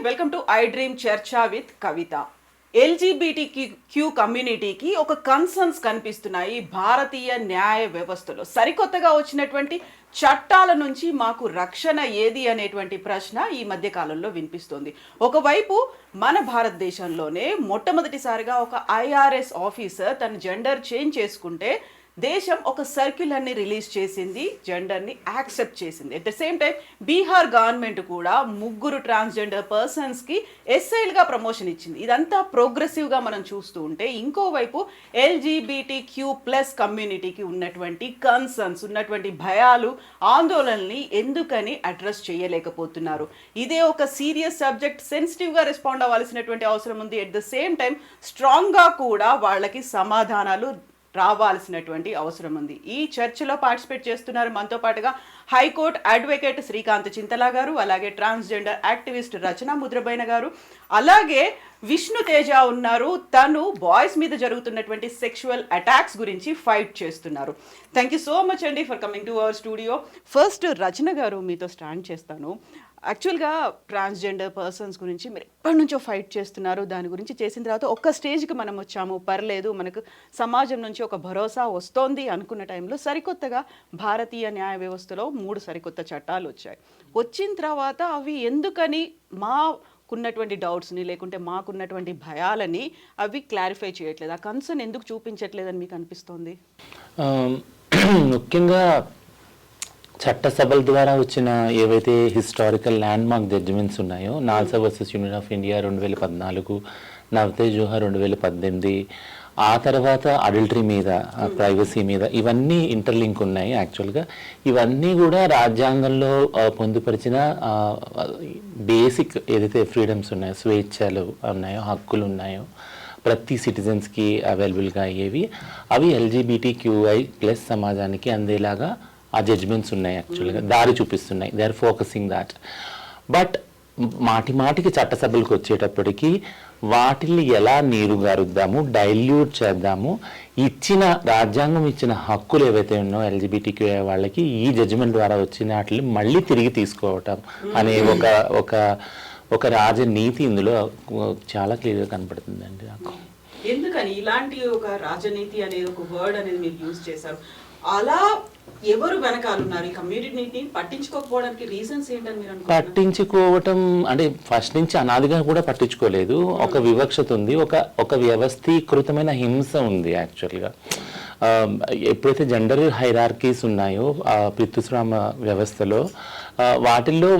Welcome to I dream చర్చా with Kavitha. LGBTQ కమ్యూనిటీకి ఒక కన్సర్న్స్ కనిపిస్తున్నాయి భారతీయ న్యాయ వ్యవస్థలో. సరికొత్తగా వచ్చినటువంటి చట్టాల నుంచి మాకు రక్షణ ఏది అనేటువంటి ప్రశ్న ఈ మధ్య కాలంలో వినిపిస్తుంది. ఒకవైపు మన భారతదేశంలోనే మొట్టమొదటిసారిగా ఒక ఐఆర్ఎస్ ఆఫీసర్ తన జెండర్ చేంజ్ చేసుకుంటే దేశం ఒక సర్క్యులర్ని రిలీజ్ చేసింది, జెండర్ని యాక్సెప్ట్ చేసింది. At the same time Bihar government కూడా 3 ట్రాన్స్జెండర్ పర్సన్స్కి ఎస్ఐలుగా ప్రమోషన్ ఇచ్చింది. ఇదంతా ప్రోగ్రెసివ్గా మనం చూస్తూ ఉంటే, ఇంకోవైపు LGBTQ+ కమ్యూనిటీకి ఉన్నటువంటి కన్సర్న్స్, ఉన్నటువంటి భయాలు, ఆందోళనల్ని ఎందుకని అడ్రస్ చేయలేకపోతున్నారు? ఇదే ఒక సీరియస్ సబ్జెక్ట్, సెన్సిటివ్గా రెస్పాండ్ అవ్వాల్సినటువంటి అవసరం ఉంది. ఎట్ ద సేమ్ టైం స్ట్రాంగ్గా కూడా వాళ్ళకి సమాధానాలు రావాల్సినటువంటి అవసరం ఉంది. ఈ చర్చలో పార్టిసిపేట్ చేస్తున్నారు మనతో పాటుగా హైకోర్టు అడ్వకేట్ శ్రీకాంత్ చింతలా గారు, అలాగే ట్రాన్స్జెండర్ యాక్టివిస్ట్ రచన ముద్రబైన గారు, అలాగే విష్ణు తేజ ఉన్నారు. తను బాయ్స్ మీద జరుగుతున్నటువంటి సెక్షువల్ అటాక్స్ గురించి ఫైట్ చేస్తున్నారు. థ్యాంక్ యూ సో మచ్ అండి for coming to our studio. First Rachana garu, మీతో స్టార్ట్ చేస్తాను. యాక్చువల్గా ట్రాన్స్జెండర్ పర్సన్స్ గురించి మీరు ఎప్పటి నుంచో ఫైట్ చేస్తున్నారు. దాని గురించి చేసిన తర్వాత ఒక్క స్టేజ్కి మనం వచ్చాము, పర్లేదు మనకు సమాజం నుంచి ఒక భరోసా వస్తోంది అనుకున్న టైంలో సరికొత్తగా భారతీయ న్యాయ వ్యవస్థలో 3 సరికొత్త చట్టాలు వచ్చాయి. వచ్చిన తర్వాత అవి ఎందుకని మాకున్నటువంటి డౌట్స్ని, లేకుంటే మాకున్నటువంటి భయాలని అవి క్లారిఫై చేయట్లేదు? ఆ కన్సర్న్ ఎందుకు చూపించట్లేదని మీకు అనిపిస్తోంది? ముఖ్యంగా చట్టసభల ద్వారా వచ్చిన ఏవైతే హిస్టారికల్ ల్యాండ్ మార్క్ జడ్జిమెంట్స్ ఉన్నాయో, NALSA versus Union of India 2014, నవతే జోహర్ 2018, ఆ తర్వాత అడల్టరీ మీద, ప్రైవసీ మీద, ఇవన్నీ ఇంటర్లింక్ ఉన్నాయి. యాక్చువల్గా ఇవన్నీ కూడా రాజ్యాంగంలో పొందుపరిచిన బేసిక్ ఏదైతే ఫ్రీడమ్స్ ఉన్నాయో, స్వేచ్ఛలు ఉన్నాయో, హక్కులు ఉన్నాయో ప్రతి సిటిజన్స్కి అవైలబుల్గా అయ్యేవి, అవి LGBTQI+ సమాజానికి అందేలాగా ఆ జడ్జ్మెంట్స్ ఉన్నాయి. యాక్చువల్గా దారి చూపిస్తున్నాయి. They are focusing that. But మాటికి చట్టసభలకు వచ్చేటప్పటికి వాటిని ఎలా నీరుగారుద్దాము, డైల్యూట్ చేద్దాము, రాజ్యాంగం ఇచ్చిన హక్కులు ఏవైతే ఉన్నాయో LGBTQI వాళ్ళకి ఈ జడ్జిమెంట్ ద్వారా వచ్చిన వాటిని మళ్ళీ తిరిగి తీసుకోవటం అనే ఒక రాజనీతి ఇందులో చాలా క్లియర్గా కనపడుతుందండి నాకు. ఎందుకని ఇలాంటి ఒక రాజనీతి అనేది ఒక వర్డ్ అనేది మీరు యూజ్ చేశారు? అలా ఎవరు వెనకాలన్నారు? ఈ కమ్యూనిటీని పట్టించుకోకపోవడానికి రీజన్స్ ఏంటని మీరు అనుకుంటున్నారు? పట్టించుకోవటం అంటే ఫస్ట్ నుంచి అనాదిగా కూడా పట్టించుకోలేదు. ఒక వివక్షత ఉంది, ఒక వ్యవస్థీకృతమైన హింస ఉంది. యాక్చువల్గా ఎప్పుడైతే జెండర్ హైరార్కీస్ ఉన్నాయో పితృస్వామ వ్యవస్థలో, వాటిల్లో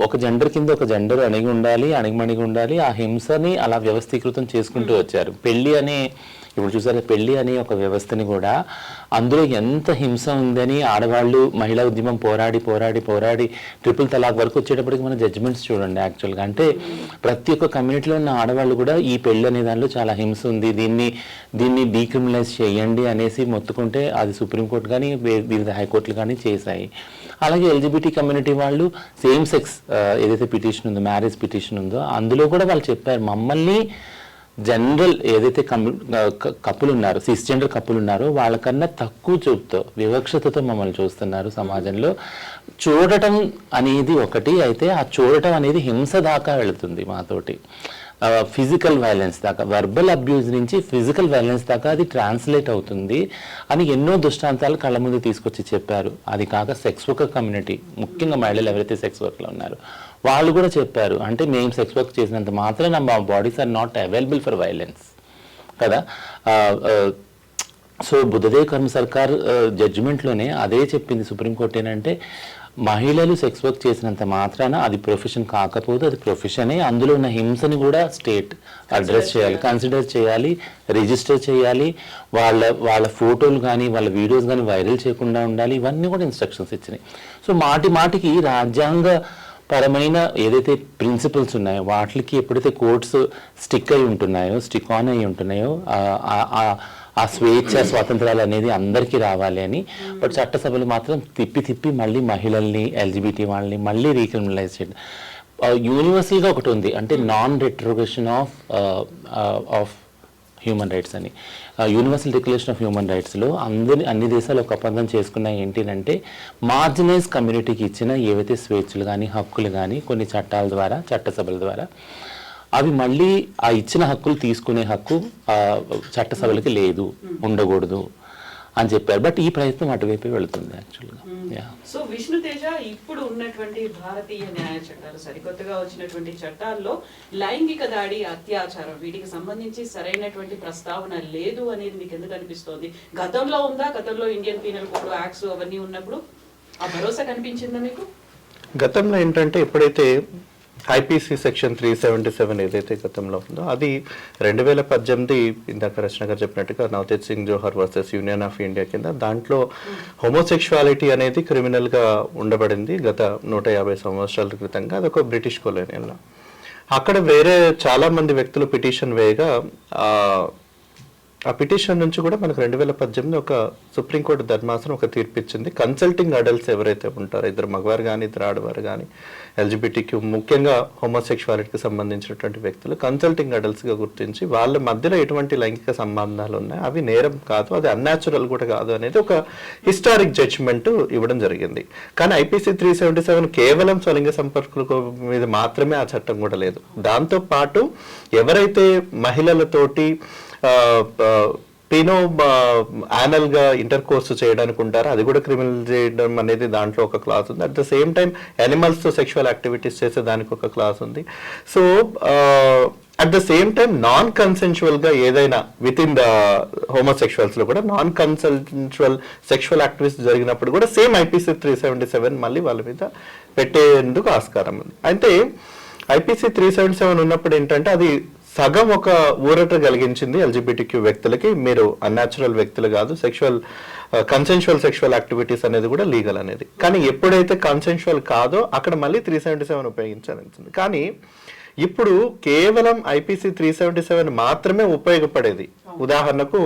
ఒక జెండర్ కింద ఒక జెండర్ అణిగిమణిగి ఉండాలి. ఆ హింసని అలా వ్యవస్థీకృతం చేసుకుంటూ వచ్చారు. ఇప్పుడు చూసారా, పెళ్లి అనే ఒక వ్యవస్థని కూడా అందులో ఎంత హింస ఉందని ఆడవాళ్ళు మహిళా ఉద్యమం పోరాడి ట్రిపుల్ తలాక్ వరకు వచ్చేటప్పటికి మన జడ్జిమెంట్స్ చూడండి. యాక్చువల్గా అంటే ప్రతి ఒక్క కమ్యూనిటీలో ఉన్న ఆడవాళ్ళు కూడా ఈ పెళ్లి అనే దానిలో చాలా హింస ఉంది, దీన్ని డీక్రిమినలైజ్ చేయండి అనేసి మొత్తుకుంటే అది సుప్రీంకోర్టు కానీ వివిధ హైకోర్టులు కానీ చేశాయి. అలాగే LGBT కమ్యూనిటీ వాళ్ళు సేమ్ సెక్స్ ఏదైతే పిటిషన్ ఉందో, మ్యారేజ్ పిటిషన్ ఉందో, అందులో కూడా వాళ్ళు చెప్పారు, మమ్మల్ని జనరల్ ఏదైతే కప్పులు ఉన్నారో, సిస్జెండర్ కప్పులు ఉన్నారో వాళ్ళకన్నా తక్కువ చూపుతో, వివక్షతతో మమ్మల్ని చూస్తున్నారు సమాజంలో. చూడటం అనేది ఒకటి అయితే, ఆ చూడటం అనేది హింస దాకా వెళుతుంది మాతోటి. ఫిజికల్ వైలెన్స్ దాకా, వర్బల్ అబ్యూజ్ నుంచి ఫిజికల్ వైలెన్స్ దాకా అది ట్రాన్స్లేట్ అవుతుంది అని ఎన్నో దృష్టాంతాలు కళ్ళ ముందు తీసుకొచ్చి చెప్పారు. అది కాక సెక్స్ వర్కర్ కమ్యూనిటీ, ముఖ్యంగా మహిళలు ఎవరైతే సెక్స్ వర్క్లో ఉన్నారో వాళ్ళు కూడా చెప్పారు, అంటే మేము సెక్స్ వర్క్ చేసినంత మాత్రం మా bodies are not available for violence కదా. సో బుద్ధదేవ్ కర్మ సర్కార్ జడ్జిమెంట్లోనే అదే చెప్పింది సుప్రీంకోర్టు. ఏంటంటే మహిళలు సెక్స్ వర్క్ చేసినంత మాత్రాన అది ప్రొఫెషన్ కాకపోతే అది ప్రొఫెషనే. అందులో ఉన్న హింసని కూడా స్టేట్ అడ్రస్ చేయాలి, కన్సిడర్ చేయాలి, రిజిస్టర్ చేయాలి. వాళ్ళ ఫోటోలు కానీ వాళ్ళ వీడియోస్ కానీ వైరల్ చేయకుండా ఉండాలి. ఇవన్నీ కూడా ఇన్స్ట్రక్షన్స్ ఇచ్చినాయి. సో మాటికి రాజ్యాంగ పరమైన ఏదైతే ప్రిన్సిపల్స్ ఉన్నాయో వాటికి ఎప్పుడైతే కోర్ట్స్ స్టిక్ ఆన్ అయి ఉంటున్నాయో ఆ స్వేచ్ఛ స్వాతంత్రాలు అనేది అందరికీ రావాలి అని. బట్ చట్టసభలు మాత్రం తిప్పి మళ్ళీ మహిళల్ని, LGBT వాళ్ళని మళ్ళీ రీక్రిమినలైజ్ చేయడం. యూనివర్సల్గా ఒకటి ఉంది, అంటే నాన్ రిట్రోగేషన్ ఆఫ్ హ్యూమన్ రైట్స్ అని. యూనివర్సల్ డిక్లరేషన్ ఆఫ్ హ్యూమన్ రైట్స్లో అన్ని దేశాలు ఒక ఒప్పందం చేసుకున్నాయి ఏంటంటే మార్జినైజ్ కమ్యూనిటీకి ఇచ్చిన ఏవైతే స్వేచ్ఛలు కానీ హక్కులు కానీ కొన్ని చట్టాల ద్వారా చట్టసభల ద్వారా అవి మళ్ళీ ఆ ఇచ్చిన హక్కులు తీసుకునే హక్కు చట్టసభలకి లేదు, ఉండకూడదు అని చెప్పారు. బట్ ఈ ప్రయత్నం అటువైపే వెళుతుంది యాక్చువల్గా. సో విష్ణు తేజ, ఇప్పుడు ఉన్నటువంటి భారతీయ న్యాయ చట్టాలు, సరికొత్తగా వచ్చినటువంటి చట్టాల్లో లైంగిక దాడి, అత్యాచారం వీటికి సంబంధించి సరైనటువంటి ప్రస్తావన లేదు అనేది మీకు ఎందుకు అనిపిస్తోంది? గతంలో ఉందా? గతంలో ఇండియన్ పీనల్ కోడ్ యాక్ట్స్ అవన్నీ ఉన్నప్పుడు ఆ భరోసా కనిపించిందా మీకు? గతంలో ఏంటంటే ఎప్పుడైతే ఐపీసీ సెక్షన్ 377 ఏదైతే గతంలో ఉందో అది 2018 ఇందాక రచన గారు చెప్పినట్టుగా నవతేజ్ సింగ్ జోహర్ వర్సెస్ యూనియన్ ఆఫ్ ఇండియా కింద దాంట్లో హోమోసెక్షువాలిటీ అనేది క్రిమినల్గా ఉండబడింది గత 150 సంవత్సరాల క్రితంగా. అదొక బ్రిటిష్ కొలోనియల్లో. అక్కడ వేరే చాలా మంది వ్యక్తులు పిటిషన్ వేయగా ఆ పిటిషన్ నుంచి కూడా మనకు 2018 ఒక సుప్రీంకోర్టు ధర్మాసనం ఒక తీర్పు ఇచ్చింది. కన్సల్టింగ్ అడల్ట్స్ ఎవరైతే ఉంటారో, ఇద్దరు మగవారు కానీ ఇద్దరు ఆడవారు కానీ, ఎల్జిబిటిక్యూ ముఖ్యంగా హోమోసెక్షువాలిటీకి సంబంధించినటువంటి వ్యక్తులు కన్సల్టింగ్ అడల్ట్స్గా గుర్తించి వాళ్ళ మధ్యలో ఎటువంటి లైంగిక సంబంధాలు ఉన్నాయి అవి నేరం కాదు, అది అన్యాచురల్ కూడా కాదు అనేది ఒక హిస్టారిక్ జడ్జిమెంట్ ఇవ్వడం జరిగింది. కానీ ఐపీసీ 377 కేవలం స్వలింగ సంపర్కుల మీద మాత్రమే ఆ చట్టం కూడా లేదు. దాంతో పాటు ఎవరైతే మహిళలతోటి పీనో యానల్ గా ఇంటర్ కోర్స్ చేయడానికి ఉంటారో అది కూడా క్రిమినల్ చేయడం అనేది దాంట్లో ఒక క్లాస్ ఉంది. At the same time animals తో సెక్షువల్ యాక్టివిటీస్ చేసే దానికి ఒక క్లాస్ ఉంది. So at the same time non consensual గా ఏదైనా విత్ ఇన్ ద హోమోసెక్షువల్స్ లో కూడా నాన్ కన్సెన్షువల్ సెక్షువల్ యాక్టివిటీస్ జరిగినప్పుడు కూడా సేమ్ ఐపీసీ 377 మళ్ళీ వాళ్ళ మీద పెట్టేందుకు ఆస్కారం ఉంది. అయితే ఐపీసీ 377 ఉన్నప్పుడు ఏంటంటే అది సగం ఒక ఊరట కలిగించింది ఎల్జిబిటిక్యూ వ్యక్తులకి, మీరు అన్యాచురల్ వ్యక్తులు కాదు, కన్సెన్షువల్ సెక్షువల్ యాక్టివిటీస్ అనేది కూడా లీగల్ అనేది. కానీ ఎప్పుడైతే కన్సెన్షువల్ కాదో అక్కడ మళ్ళీ 377 ఉపయోగించాల్సింది. కానీ ఇప్పుడు కేవలం ఐపీసీ 377 మాత్రమే ఉపయోగపడేది. ఉదాహరణకు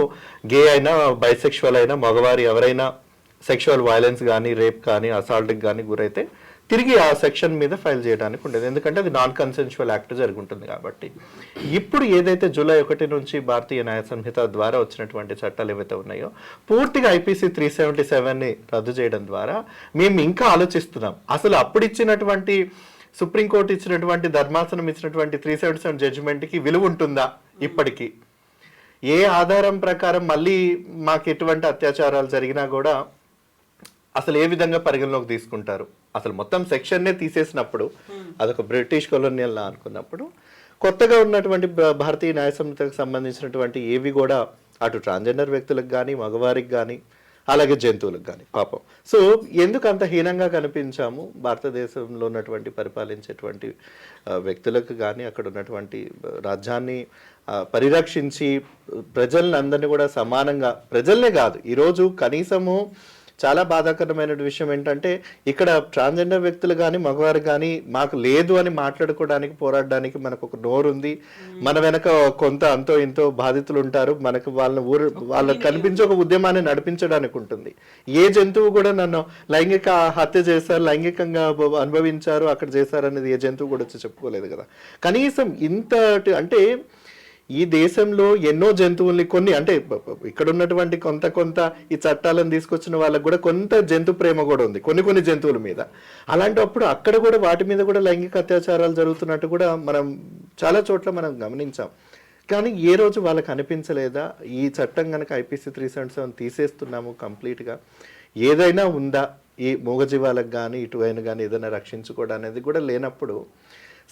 గే అయినా బైసెక్షువల్ అయినా మగవారి ఎవరైనా సెక్షువల్ వైలెన్స్ కానీ రేప్ కానీ అసాల్ట్కి కానీ గురైతే తిరిగి ఆ సెక్షన్ మీద ఫైల్ చేయడానికి ఉండేది, ఎందుకంటే అది నాన్ కన్సెన్షువల్ యాక్ట్ జరుగుతుంది కాబట్టి. ఇప్పుడు ఏదైతే జూలై 1 నుంచి భారతీయ న్యాయ సంహిత ద్వారా వచ్చినటువంటి చట్టాలు ఏవైతే ఉన్నాయో పూర్తిగా ఐపీసీ 377ని రద్దు చేయడం ద్వారా మేము ఇంకా ఆలోచిస్తున్నాం అసలు అప్పుడు ఇచ్చినటువంటి సుప్రీంకోర్టు ఇచ్చినటువంటి ధర్మాసనం ఇచ్చినటువంటి 377 జడ్జిమెంట్కి విలువ ఉంటుందా ఇప్పటికీ? ఏ ఆధారం ప్రకారం మళ్ళీ మాకు ఎటువంటి అత్యాచారాలు జరిగినా కూడా అసలు ఏ విధంగా పరిగణలోకి తీసుకుంటారు? అసలు మొత్తం సెక్షన్నే తీసేసినప్పుడు అదొక బ్రిటిష్ కొలోనియల్ లా అనుకున్నప్పుడు కొత్తగా ఉన్నటువంటి భారతీయ న్యాయ సంహితకు సంబంధించినటువంటి ఏవి కూడా అటు ట్రాన్స్జెండర్ వ్యక్తులకు కానీ మగవారికి కానీ అలాగే జంతువులకు కానీ పాపం. సో ఎందుకు అంత హీనంగా కనిపించాము భారతదేశంలో ఉన్నటువంటి పరిపాలించేటువంటి వ్యక్తులకు కానీ అక్కడ ఉన్నటువంటి రాజ్యాన్ని పరిరక్షించి ప్రజల్ని అందరినీ కూడా సమానంగా, ప్రజల్నే కాదు ఈరోజు కనీసము చాలా బాధాకరమైన విషయం ఏంటంటే ఇక్కడ ట్రాన్స్జెండర్ వ్యక్తులు కానీ మగవారు కానీ మాకు లేదు అని మాట్లాడుకోవడానికి పోరాడడానికి మనకు ఒక నోరు ఉంది, మన వెనక కొంత అంతో ఇంతో బాధితులు ఉంటారు, మనకు వాళ్ళకి కనిపించే ఒక ఉద్యమాన్ని నడిపించడానికి ఉంటుంది. ఏ జంతువు కూడా నన్ను లైంగిక హత్య చేశారు, లైంగికంగా అనుభవించారు, అక్కడ చేశారు అనేది ఏ జంతువు కూడా వచ్చి చెప్పుకోలేదు కదా. కనీసం ఇంత అంటే ఈ దేశంలో ఎన్నో జంతువుల్ని కొన్ని అంటే ఇక్కడ ఉన్నటువంటి కొంత ఈ చట్టాలను తీసుకొచ్చిన వాళ్ళకు కూడా కొంత జంతు ప్రేమ కూడా ఉంది కొన్ని జంతువుల మీద. అలాంటప్పుడు అక్కడ కూడా వాటి మీద కూడా లైంగిక అత్యాచారాలు జరుగుతున్నట్టు కూడా మనం చాలా చోట్ల మనం గమనించాం. కానీ ఏ రోజు వాళ్ళకి అనిపించలేదా ఈ చట్టం కనుక ఐపీసీ 377 తీసేస్తున్నాము కంప్లీట్గా, ఏదైనా ఉందా ఈ మూగజీవాలకు కానీ ఇటువైన కానీ ఏదైనా రక్షించుకోవడం అనేది కూడా లేనప్పుడు,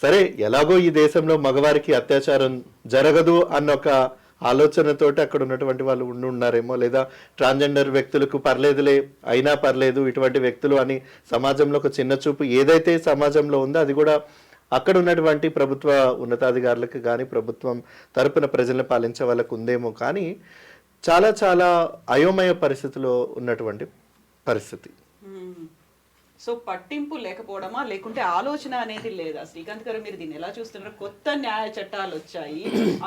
సరే ఎలాగో ఈ దేశంలో మగవారికి అత్యాచారం జరగదు అన్న ఒక ఆలోచనతోటి అక్కడ ఉన్నటువంటి వాళ్ళు ఉన్నారేమో, లేదా ట్రాన్స్జెండర్ వ్యక్తులకు పర్లేదులే అయినా పర్లేదు ఇటువంటి వ్యక్తులు అని సమాజంలో ఒక చిన్న చూపు ఏదైతే సమాజంలో ఉందో అది కూడా అక్కడ ఉన్నటువంటి ప్రభుత్వ ఉన్నతాధికారులకు కానీ ప్రభుత్వం తరపున ప్రజలను పాలించే వాళ్ళకు ఉందేమో. కానీ చాలా చాలా అయోమయ పరిస్థితిలో ఉన్నటువంటి పరిస్థితి. సో పట్టింపు లేకపోవడమా, లేకుంటే ఆలోచన అనేది లేదా? శ్రీకాంత్ గారు, మీరు దీన్ని ఎలా చూస్తున్నారు? కొత్త న్యాయ చట్టాలు వచ్చాయి,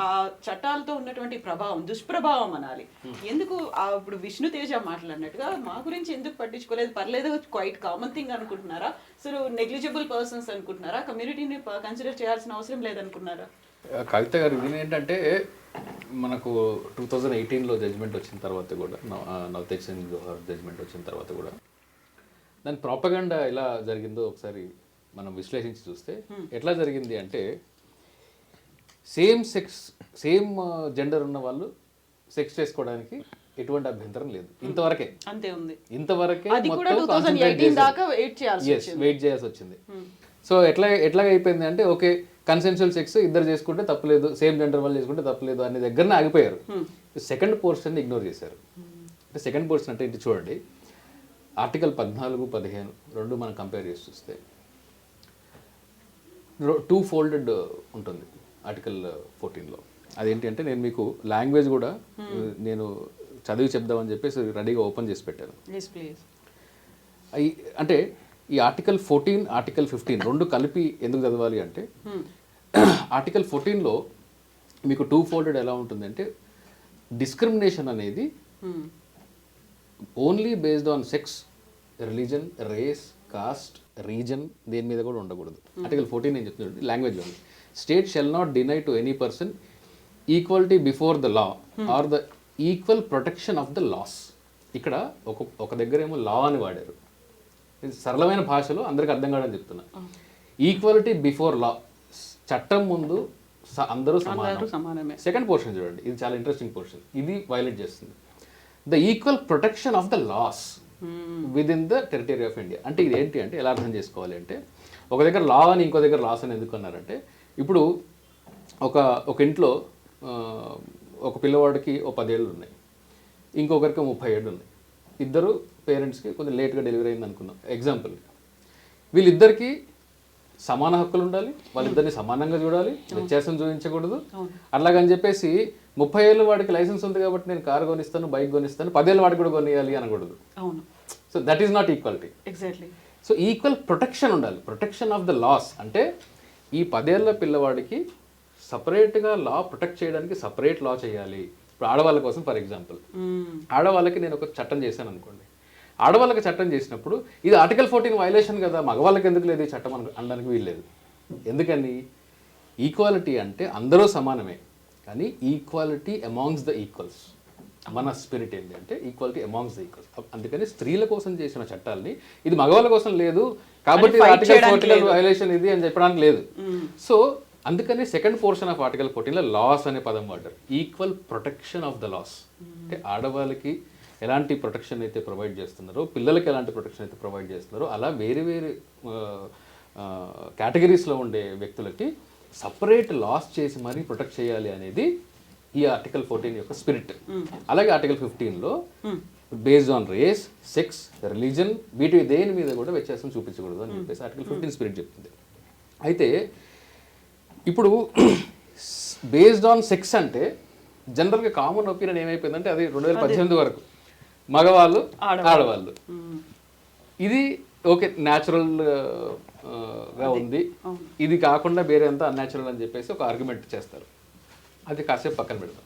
ఆ చట్టాలతో ఉన్నటువంటి ప్రభావం, దుష్ప్రభావం అనాలి, ఎందుకు ఇప్పుడు విష్ణు తేజ మాట్లాడినట్టుగా మా గురించి ఎందుకు పట్టించుకోలేదు, పర్లేదు క్వైట్ కామన్ థింగ్ అనుకుంటున్నారా? అసలు నెగ్లిజిబుల్ పర్సన్స్ అనుకుంటున్నారా? కమ్యూనిటీని కన్సిడర్ చేయాల్సిన అవసరం లేదనుకున్నారా? కవిత గారు ఇది ఏంటంటే మనకు 2018లో జడ్జ్మెంట్ వచ్చిన తర్వాత కూడా నవతేజ్ సింగ్ జోహర్ జడ్జ్మెంట్ వచ్చిన తర్వాత కూడా దాని ప్రాపగండా ఎలా జరిగిందో ఒకసారి మనం విశ్లేషించి చూస్తే ఎట్లా జరిగింది అంటే సేమ్ జెండర్ ఉన్న వాళ్ళు సెక్స్ చేసుకోవడానికి ఎటువంటి అభ్యంతరం లేదు ఇంతవరకే. అంతే ఉంది. ఇంతవరకే అది కూడా 2018 దాకా వెయిట్ చేయాల్సి వచ్చింది. సో ఎట్లా అయిపోయింది అంటే ఓకే కన్సెన్షువల్ సెక్స్ ఇద్దరు చేసుకుంటే తప్పలేదు, సేమ్ జెండర్ వాళ్ళు చేసుకుంటే తప్పలేదు అనే దగ్గరనే ఆగిపోయారు. సెకండ్ పోర్షన్ ఇగ్నోర్ చేశారు. అంటే సెకండ్ పోర్షన్ అంటే ఇది చూడండి, ఆర్టికల్ 14, 15 రెండు మనం కంపేర్ చేసి చూస్తే 2 ఫోల్డెడ్ ఉంటుంది ఆర్టికల్ 14లో. అదేంటి అంటే నేను మీకు లాంగ్వేజ్ కూడా నేను చదివి చెప్దామని చెప్పేసి రెడీగా ఓపెన్ చేసి పెట్టాను. అంటే ఈ ఆర్టికల్ 14, ఆర్టికల్ 15 రెండు కలిపి ఎందుకు చదవాలి అంటే ఆర్టికల్ 14లో మీకు 2 ఫోల్డెడ్ ఎలా ఉంటుంది అంటే డిస్క్రిమినేషన్ అనేది only based on sex, religion, race, caste, region దేని మీద కూడా ఉండకూడదు. ఆర్టికల్ 14 ఏం చెప్తుంది లాంగ్వేజ్లో, state shall not deny to any person equality before the law or the equal protection of the laws. ఇక్కడ ఒక దగ్గర ఏమో లా అని వాడారు, ఇది సరళమైన భాషలో అందరికి అర్థం కావడం చెప్తున్నా. ఈక్వాలిటీ బిఫోర్ లా, చట్టం ముందు అందరూ సమానమే. సెకండ్ పోర్షన్ చూడండి, ఇది చాలా ఇంట్రెస్టింగ్ పోర్షన్, ఇది వైలేట్ చేస్తుంది. The equal protection of the laws within the territory of India. అంటే ఇది ఏంటి అంటే ఎలా అర్థం చేసుకోవాలి అంటే ఒక దగ్గర లా అని ఇంకో దగ్గర లాస్ అని ఎందుకు అన్నారంటే ఇప్పుడు ఒక ఇంట్లో ఒక పిల్లవాడికి 10 ఏళ్ళు ఉన్నాయి, ఇంకొకరికి 30 ఏళ్ళు ఉన్నాయి. ఇద్దరు పేరెంట్స్కి కొంచెం లేట్గా డెలివరీ అయింది అనుకుందాం ఎగ్జాంపుల్. వీళ్ళిద్దరికీ సమాన హక్కులు ఉండాలి, వాళ్ళిద్దరిని సమానంగా చూడాలి, వ్యత్యాసం చూపించకూడదు. అట్లాగని చెప్పేసి 30 ఏళ్ళ వాడికి లైసెన్స్ ఉంది కాబట్టి నేను కారు కొనిస్తాను, బైక్ కొనిస్తాను, 10 ఏళ్ళ వాడికి కూడా కొనియాలి అనకూడదు. So that is not equality. So equal protection ఉండాలి, ప్రొటెక్షన్ ఆఫ్ ద లాస్. అంటే ఈ 10 ఏళ్ళ పిల్లవాడికి సపరేట్గా లా ప్రొటెక్ట్ చేయడానికి సపరేట్ లా చేయాలి. ఇప్పుడు ఆడవాళ్ళ కోసం ఫర్ ఎగ్జాంపుల్, ఆడవాళ్ళకి నేను ఒక చట్టం చేశాను అనుకోండి, ఆడవాళ్ళకి చట్టం చేసినప్పుడు ఇది ఆర్టికల్ 14 వైలేషన్ కదా, మగవాళ్ళకి ఎందుకు లేదు ఈ చట్టం అనడానికి వీల్లేదు. ఎందుకని? ఈక్వాలిటీ అంటే అందరూ సమానమే, కానీ ఈక్వాలిటీ అమాంగ్స్ ద ఈక్వల్స్. మన స్పిరిట్ ఏంటి అంటే ఈక్వాలిటీ అమాంగ్స్ ద ఈక్వల్స్. అందుకని స్త్రీల కోసం చేసిన చట్టాలని ఇది మగవాళ్ళ కోసం లేదు కాబట్టి ఆర్టికల్ 14 వైలేషన్ ఇది అని చెప్పడానికి లేదు. సో అందుకని సెకండ్ పోర్షన్ ఆఫ్ ఆర్టికల్ 14లో లాస్ అనే పదం వాడారు. Equal protection of the laws అంటే ఆడవాళ్ళకి ఎలాంటి ప్రొటెక్షన్ అయితే ప్రొవైడ్ చేస్తున్నారో, పిల్లలకి ఎలాంటి ప్రొటెక్షన్ అయితే ప్రొవైడ్ చేస్తున్నారో, అలా వేరే కేటగిరీస్లో ఉండే వ్యక్తులకి సపరేట్ లాస్ చేసి మరీ ప్రొటెక్ట్ చేయాలి అనేది ఈ ఆర్టికల్ 14 యొక్క స్పిరిట్. అలాగే ఆర్టికల్ 15లో based on race, sex, religion వీటి దేని మీద కూడా వ్యత్యాసం చూపించకూడదు అని చెప్పేసి ఆర్టికల్ 15 స్పిరిట్ చెప్తుంది. అయితే ఇప్పుడు బేస్డ్ ఆన్ సెక్స్ అంటే జనరల్గా కామన్ ఒపీనియన్ ఏమైపోయిందంటే అది 2018 వరకు మగవాళ్ళు ఆడవాళ్ళు ఇది ఓకే న్యాచురల్గా ఉంది, ఇది కాకుండా వేరే అంతా అన్యాచురల్ అని చెప్పేసి ఒక ఆర్గ్యుమెంట్ చేస్తారు. అది కాసేపు పక్కన పెడతాం.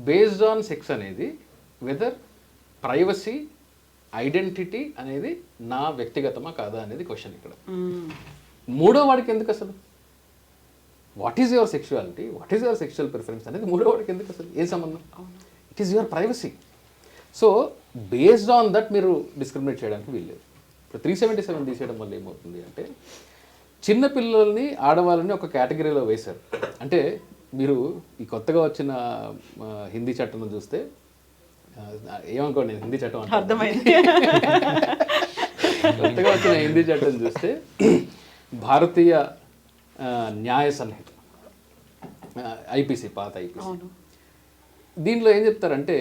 బేస్డ్ ఆన్ సెక్స్ అనేది వెదర్ ప్రైవసీ, ఐడెంటిటీ అనేది నా వ్యక్తిగతమా కాదా అనేది క్వశ్చన్ ఇక్కడ. మూడో వాడికి ఎందుకు అసలు what is your sexuality, what is your sexual preference అనేది మూడో వాడికి ఎందుకు అసలు ఏ సంబంధం? It is your privacy. So based on that మీరు డిస్క్రిమినేట్ చేయడానికి వీల్లేదు. ఇప్పుడు 377 తీసేయడం వల్ల ఏమవుతుంది అంటే చిన్నపిల్లల్ని ఆడవాళ్ళని ఒక కేటగిరీలో వేశారు. అంటే మీరు ఈ కొత్తగా వచ్చిన హిందీ చట్టం చూస్తే ఏమనుకోండి, నేను హిందీ చట్టం అంటే అర్థమైంది. కొత్తగా వచ్చిన హిందీ చట్టం చూస్తే భారతీయ న్యాయ సంహిత ఐపీసీ, పాత ఐపీసీ, దీంట్లో ఏం చెప్తారంటే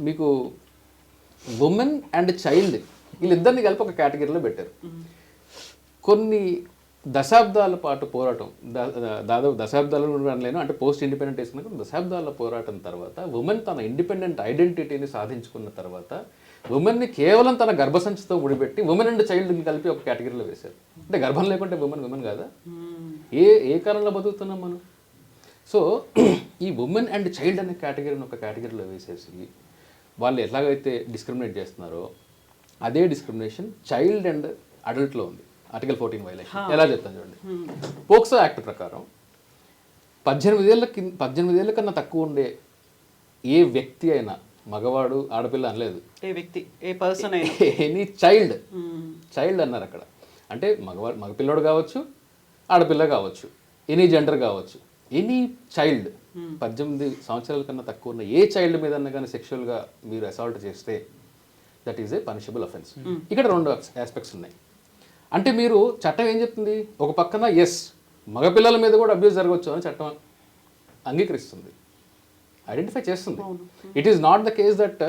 మీకు ఉమెన్ అండ్ చైల్డ్ వీళ్ళిద్దరిని కలిపి ఒక కేటగిరీలో పెట్టారు. కొన్ని దశాబ్దాల పాటు పోరాటం, దాదాపు దశాబ్దాలు అనలేను, అంటే పోస్ట్ ఇండిపెండెంట్ వేసుకున్నాక దశాబ్దాల పోరాటం తర్వాత ఉమెన్ తన ఇండిపెండెంట్ ఐడెంటిటీని సాధించుకున్న తర్వాత ఉమెన్ని కేవలం తన గర్భసంచితో ముడిపెట్టి ఉమెన్ అండ్ చైల్డ్ని కలిపి ఒక కేటగిరీలో వేశారు. అంటే గర్భం లేకుంటే ఉమెన్ కాదా? ఏ కాలంలో బతుకుతున్నాం మనం? సో ఈ ఉమెన్ అండ్ చైల్డ్ అనే కేటగిరీని ఒక కేటగిరీలో వేసేసి వాళ్ళు ఎలాగైతే డిస్క్రిమినేట్ చేస్తున్నారో అదే డిస్క్రిమినేషన్ చైల్డ్ అండ్ అడల్ట్లో ఉంది. ఆర్టికల్ 14 వైలేషన్ ఎలా చెప్తాను చూడండి. పోక్సో యాక్ట్ ప్రకారం 18 ఏళ్ళ కన్నా తక్కువ ఉండే ఏ వ్యక్తి అయినా, మగవాడు ఆడపిల్ల అనలేదు, ఏ వ్యక్తి, ఏ పర్సన్ అయినా, ఎనీ చైల్డ్ అన్నారు అక్కడ. అంటే మగపిల్లోడు కావచ్చు, ఆడపిల్ల కావచ్చు, ఎనీ జెండర్ కావచ్చు, ఎనీ చైల్డ్, 18 సంవత్సరాల కన్నా తక్కువ ఉన్న ఏ చైల్డ్ మీద కానీ సెక్షువల్గా మీరు అసాల్ట్ చేస్తే that is a punishable offence. ఇక్కడ 2 ఆస్పెక్ట్స్ ఉన్నాయి. అంటే మీరు చట్టం ఏం చెప్తుంది, ఒక పక్కన ఎస్ మగపిల్లల మీద కూడా అబ్యూస్ జరగవచ్చు అని చట్టం అంగీకరిస్తుంది, ఐడెంటిఫై చేస్తుంది. It is not the case that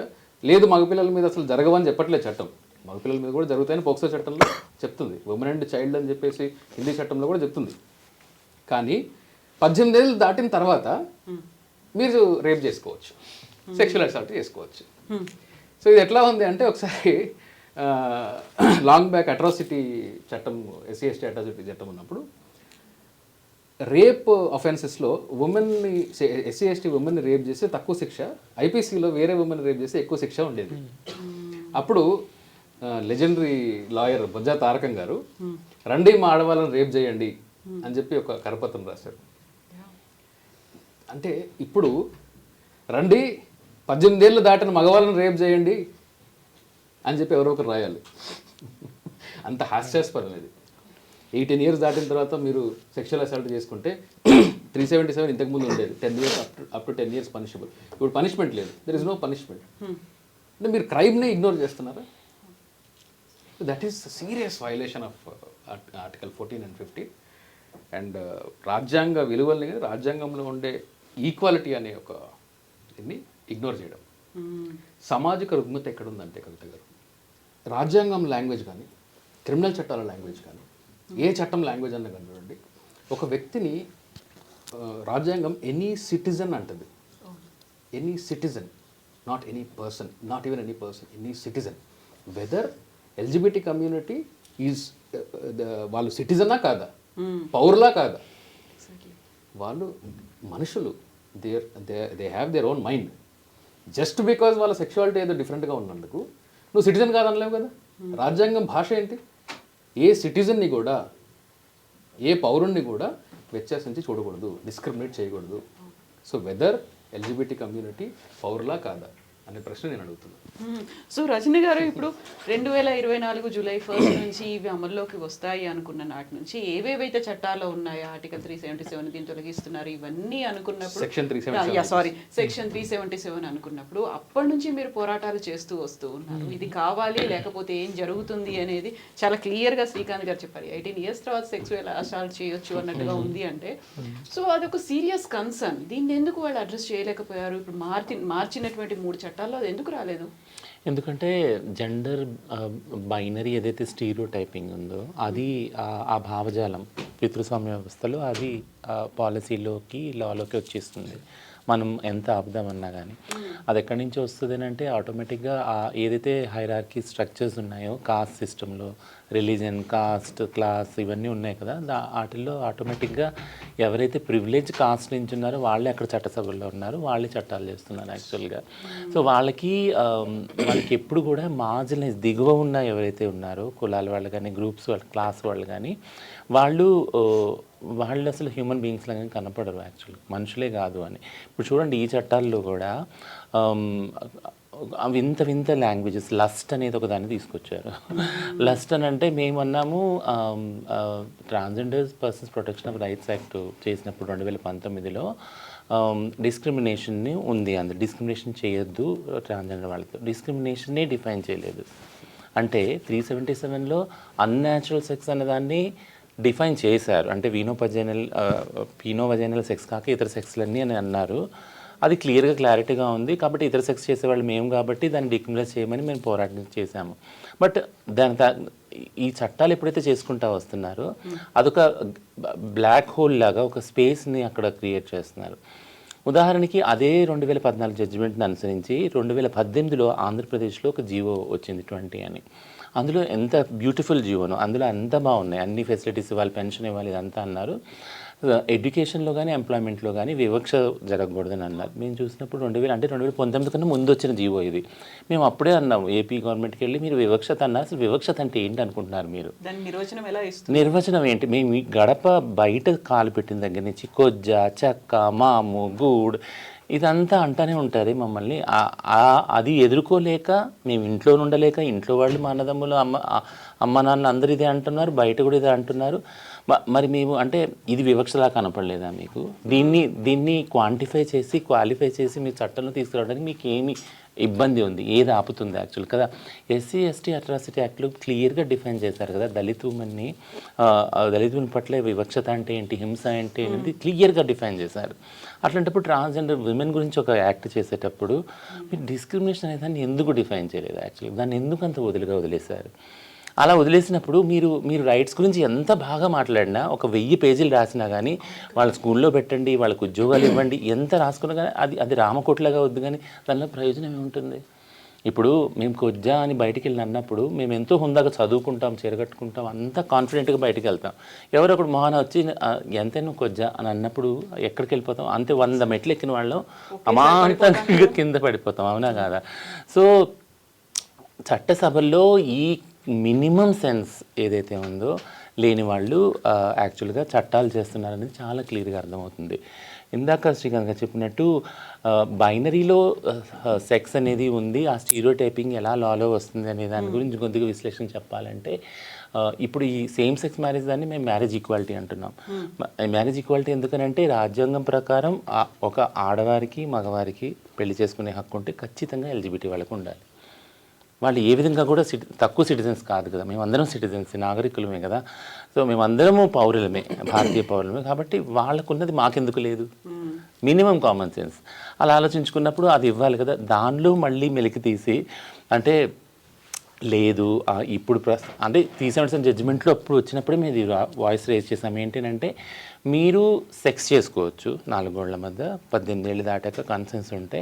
లేదు మగపిల్లల మీద అసలు జరగవని చెప్పట్లేదు చట్టం. మగపిల్లల మీద కూడా జరుగుతాయని పోక్సో చట్టంలో చెప్తుంది, ఉమెన్ అండ్ చైల్డ్ అని చెప్పేసి హిందీ చట్టంలో కూడా చెప్తుంది. కానీ 18 ఏళ్ళు దాటిన తర్వాత మీరు రేప్ చేసుకోవచ్చు, సెక్షువల్ అసాల్ట్ చేసుకోవచ్చు. సో ఇది ఎట్లా ఉంది అంటే, ఒకసారి లాంగ్ బ్యాక్ అట్రాసిటీ చట్టం, SC/ST అట్రాసిటీ చట్టం ఉన్నప్పుడు రేప్ అఫెన్సెస్లో ఉమెన్ని, SC/ST ఉమెన్ని రేప్ చేస్తే తక్కువ శిక్ష, IPCలో వేరే ఉమెన్ రేప్ చేస్తే ఎక్కువ శిక్ష ఉండేది. అప్పుడు లెజెండరీ లాయర్ బొజ్జా తారకం గారు రండి మా ఆడవాళ్ళని రేప్ చేయండి అని చెప్పి ఒక కరపత్రం రాశారు. అంటే ఇప్పుడు రండి 18 ఏళ్ళు దాటిన మగవాళ్ళని రేప్ చేయండి అని చెప్పి ఎవరో ఒకరు రాయాలి. అంత హాస్యాస్పదం ఇది. 18 ఇయర్స్ దాటిన తర్వాత మీరు సెక్షువల్ అసాల్ట్ చేసుకుంటే 377 ఇంతకుముందు ఉండేది, 10 years up to 10 years punishable. ఇప్పుడు పనిష్మెంట్ లేదు, దెర్ ఇస్ నో పనిష్మెంట్. అంటే మీరు క్రైమ్నే ఇగ్నోర్ చేస్తున్నారా? That is serious violation of article 14 and 15. And రాజ్యాంగ విలువల్ని, రాజ్యాంగంలో ఉండే ఈక్వాలిటీ అనే ఒక దీన్ని ఇగ్నోర్ చేయడం. సామాజిక రుగ్మత ఎక్కడుందంటే కవిత గారు, రాజ్యాంగం లాంగ్వేజ్ కానీ, క్రిమినల్ చట్టాల లాంగ్వేజ్ కానీ, ఏ చట్టం లాంగ్వేజ్ అన్న కానీ చూడండి, ఒక వ్యక్తిని రాజ్యాంగం ఎనీ సిటిజన్ అంటుంది. Any citizen, not any person, not even any person, any citizen. Whether LGBT community is వాళ్ళు సిటిజనా కాదా, పౌరులా కాదా, వాళ్ళు మనుషులు, they have their own mind. Just because వాళ్ళ సెక్షువాలిటీ ఏదో డిఫరెంట్గా ఉన్నందుకు నువ్వు సిటిజన్ కాదనలేవు కదా. రాజ్యాంగం భాష ఏంటి? ఏ సిటిజన్ని కూడా, ఏ పౌరుణ్ణి కూడా వ్యత్యాసించి చూడకూడదు, డిస్క్రిమినేట్ చేయకూడదు. సో వెదర్ LGBT కమ్యూనిటీ పౌరులా కాదా అనే ప్రశ్న నేను అడుగుతున్నాను. సో రజని గారు, ఇప్పుడు 2024 జూలై 1 నుంచి ఇవి అమల్లోకి వస్తాయి అనుకున్న నాటి నుంచి ఏవేవైతే చట్టాలు ఉన్నాయో, ఆర్టికల్ 377 దీన్ని తొలగిస్తున్నారు ఇవన్నీ అనుకున్నప్పుడు, సెక్షన్ 377 అనుకున్నప్పుడు అప్పటి నుంచి మీరు పోరాటాలు చేస్తూ వస్తూ ఉన్నారు. ఇది కావాలి, లేకపోతే ఏం జరుగుతుంది అనేది చాలా క్లియర్గా శ్రీకాంత్ గారు చెప్పారు. 18 years తర్వాత సెక్సువల్ అసాల్ట్ చేయొచ్చు అన్నట్టుగా ఉంది అంటే, సో అదొక సీరియస్ కన్సర్న్. దీన్ని ఎందుకు వాళ్ళు అడ్రస్ చేయలేకపోయారు? ఇప్పుడు మార్చినటువంటి 3 చట్టాల్లో అది ఎందుకు రాలేదు? ఎందుకంటే జెండర్ బైనరీ ఏదైతే స్టీరియో టైపింగ్ ఉందో అది, ఆ భావజాలం పితృస్వామ్య వ్యవస్థలో అది పాలసీలోకి, లాలోకి వచ్చేస్తుంది. మనం ఎంత ఆపుదామన్నా కానీ అది ఎక్కడి నుంచి వస్తుంది అంటే, ఆటోమేటిక్గా ఏదైతే హైరార్కీ స్ట్రక్చర్స్ ఉన్నాయో, కాస్ట్ సిస్టంలో రిలీజన్, కాస్ట్, క్లాస్ ఇవన్నీ ఉన్నాయి కదా, వాటిల్లో ఆటోమేటిక్గా ఎవరైతే ప్రివిలేజ్ కాస్ట్ నుంచి ఉన్నారో వాళ్ళే అక్కడ చట్టసభల్లో ఉన్నారు, వాళ్ళే చట్టాలు చేస్తున్నారు యాక్చువల్గా. సో వాళ్ళకి ఎప్పుడు కూడా మార్జినలైజ్, దిగువ ఉన్న ఎవరైతే ఉన్నారో కులాల వాళ్ళు కానీ, గ్రూప్స్ వాళ్ళు, క్లాస్ వాళ్ళు కానీ, వాళ్ళు అసలు హ్యూమన్ బీయింగ్స్ లాగా కనపడరు, యాక్చువల్గా మనుషులే కాదు అని. ఇప్పుడు చూడండి, ఈ చట్టాల్లో కూడా వింత లాంగ్వేజెస్, లస్ట్ అనేది ఒక దాన్ని తీసుకొచ్చారు. లస్ట్ అని అంటే మేమన్నాము, transgenders persons protection of rights act చేసినప్పుడు 2019లో డిస్క్రిమినేషన్ని ఉంది. అందులో డిస్క్రిమినేషన్ చేయొద్దు ట్రాన్స్జెండర్ వాళ్ళతో, డిస్క్రిమినేషన్నే డిఫైన్ చేయలేదు. అంటే 377లో అన్యాచురల్ సెక్స్ అనేదాన్ని డిఫైన్ చేశారు. అంటే పీనోవజైనల్ సెక్స్ కాక ఇతర సెక్స్లన్నీ అని అన్నారు. అది క్లియర్గా ఉంది. కాబట్టి ఇతర సెక్స్ చేసేవాళ్ళు మేము కాబట్టి దాన్ని డిక్రిమినలైజ్ చేయమని మేము పోరాటం చేశాము. బట్ ఈ చట్టాలు ఎప్పుడైతే చేసుకుంటా వస్తున్నారో అదొక బ్లాక్ హోల్ లాగా ఒక స్పేస్ని అక్కడ క్రియేట్ చేస్తున్నారు. ఉదాహరణకి అదే 2014 జడ్జిమెంట్ని అనుసరించి 2018లో ఆంధ్రప్రదేశ్లో ఒక జీవో వచ్చింది 20 అని. అందులో ఎంత బ్యూటిఫుల్ జీవోను, అందులో అంత బాగున్నాయి, అన్ని ఫెసిలిటీస్ ఇవ్వాలి, పెన్షన్ ఇవ్వాలి, ఇదంతా అన్నారు. ఎడ్యుకేషన్లో కానీ ఎంప్లాయ్మెంట్లో కానీ వివక్ష జరగకూడదని అన్నారు. మేము చూసినప్పుడు 2019 కన్నా ముందు వచ్చిన జీవో ఇది. మేము అప్పుడే అన్నాము ఏపీ గవర్నమెంట్కి వెళ్ళి మీరు వివక్షత అన్నారు, అసలు వివక్షత అంటే ఏంటి అనుకుంటున్నారు మీరు, దాని నిర్వచనం ఎలా ఇస్తుంది? నిర్వచనం ఏంటి? మేము ఈ గడప బయట కాలు పెట్టిన దగ్గర నుంచి కొజ్జ, చెక్క, మాము, గూడ్ ఇదంతా అంటానే ఉంటారు మమ్మల్ని. అది ఎదుర్కోలేక మేము ఇంట్లో ఉండలేక ఇంట్లో వాళ్ళు మా అన్నదమ్ములు అమ్మ నాన్న అందరు ఇదే అంటున్నారు, బయట కూడా ఇదే అంటున్నారు. మరి మేము అంటే ఇది వివక్షలా కనపడలేదా మీకు? దీన్ని క్వాంటిఫై చేసి క్వాలిఫై చేసి మీ చట్టంలో తీసుకురావడానికి మీకు ఏమి ఇబ్బంది ఉంది? ఏది ఆపుతుంది యాక్చువల్ కదా? ఎస్సీ ఎస్టీ అట్రాసిటీ యాక్ట్లో క్లియర్గా డిఫైన్ చేశారు కదా దళిత ఉమెన్ని, దళితుల పట్ల వివక్షత అంటే ఏంటి, హింస అంటే ఏంటి క్లియర్గా డిఫైన్ చేశారు. అట్లాంటప్పుడు ట్రాన్స్జెండర్ విమెన్ గురించి ఒక యాక్ట్ చేసేటప్పుడు మీరు డిస్క్రిమినేషన్ అనే దాన్ని ఎందుకు డిఫైన్ చేయలేదు? యాక్చువల్గా దాన్ని ఎందుకు అంత వదిలేశారు? అలా వదిలేసినప్పుడు మీరు రైట్స్ గురించి ఎంత బాగా మాట్లాడినా, ఒక 1000 పేజీలు రాసినా కానీ, వాళ్ళ స్కూల్లో పెట్టండి, వాళ్ళకు ఉద్యోగాలు ఇవ్వండి, ఎంత రాసుకున్నా కానీ అది రామకోట్లాగా వద్దు, కానీ దానిలో ప్రయోజనం ఏముంటుంది? ఇప్పుడు మేము కొజ్జా అని బయటికి వెళ్ళి అన్నప్పుడు మేము ఎంతో హుందాగా చదువుకుంటాం, చీరగట్టుకుంటాం, అంతా కాన్ఫిడెంట్గా బయటికి వెళ్తాం. ఎవరో ఒకడు మొహాన వచ్చి ఎంతైనా కొజ్జా అని అన్నప్పుడు ఎక్కడికి వెళ్ళిపోతాం? అంతే 100 మెట్లు ఎక్కిన వాళ్ళం అమాంతంగా కింద పడిపోతాం, అవునా కాదా? సో చట్టసభల్లో ఈ మినిమం సెన్స్ ఏదైతే ఉందో లేని వాళ్ళు యాక్చువల్గా చట్టాలు చేస్తున్నారనేది చాలా క్లియర్గా అర్థమవుతుంది. ఇందాక శ్రీకాంత్ గారు చెప్పినట్టు బైనరీలో సెక్స్ అనేది ఉంది, ఆ స్టీరియోటైపింగ్ ఎలా లాలో వస్తుంది అనే దాని గురించి కొద్దిగా విశ్లేషణ చెప్పాలంటే, ఇప్పుడు ఈ సేమ్ సెక్స్ మ్యారేజ్ దాన్ని మేము మ్యారేజ్ ఈక్వాలిటీ అంటున్నాం. మ్యారేజ్ ఈక్వాలిటీ ఎందుకనంటే రాజ్యాంగం ప్రకారం ఒక ఆడవారికి మగవారికి పెళ్లి చేసుకునే హక్కు ఉంటే ఖచ్చితంగా ఎల్జిబిటీ వాళ్ళకు ఉండాలి. వాళ్ళు ఏ విధంగా కూడా తక్కువ సిటిజన్స్ కాదు కదా, మేమందరం సిటిజన్స్, నాగరికులమే కదా. సో మేమందరము పౌరులమే, భారతీయ పౌరులమే. కాబట్టి వాళ్ళకున్నది మాకెందుకు లేదు? Minimum common sense. అలా ఆలోచించుకున్నప్పుడు అది ఇవ్వాలి కదా. దానిలో మళ్ళీ మెలికి తీసి అంటే లేదు ఇప్పుడు అంటే 377 జడ్జిమెంట్లో అప్పుడు వచ్చినప్పుడే మేము వాయిస్ రేజ్ చేసాం. ఏంటంటే మీరు సెక్స్ చేసుకోవచ్చు 4 గోళ్ల మధ్య, 18 ఏళ్ళు దాటాక కన్సెన్స్ ఉంటే,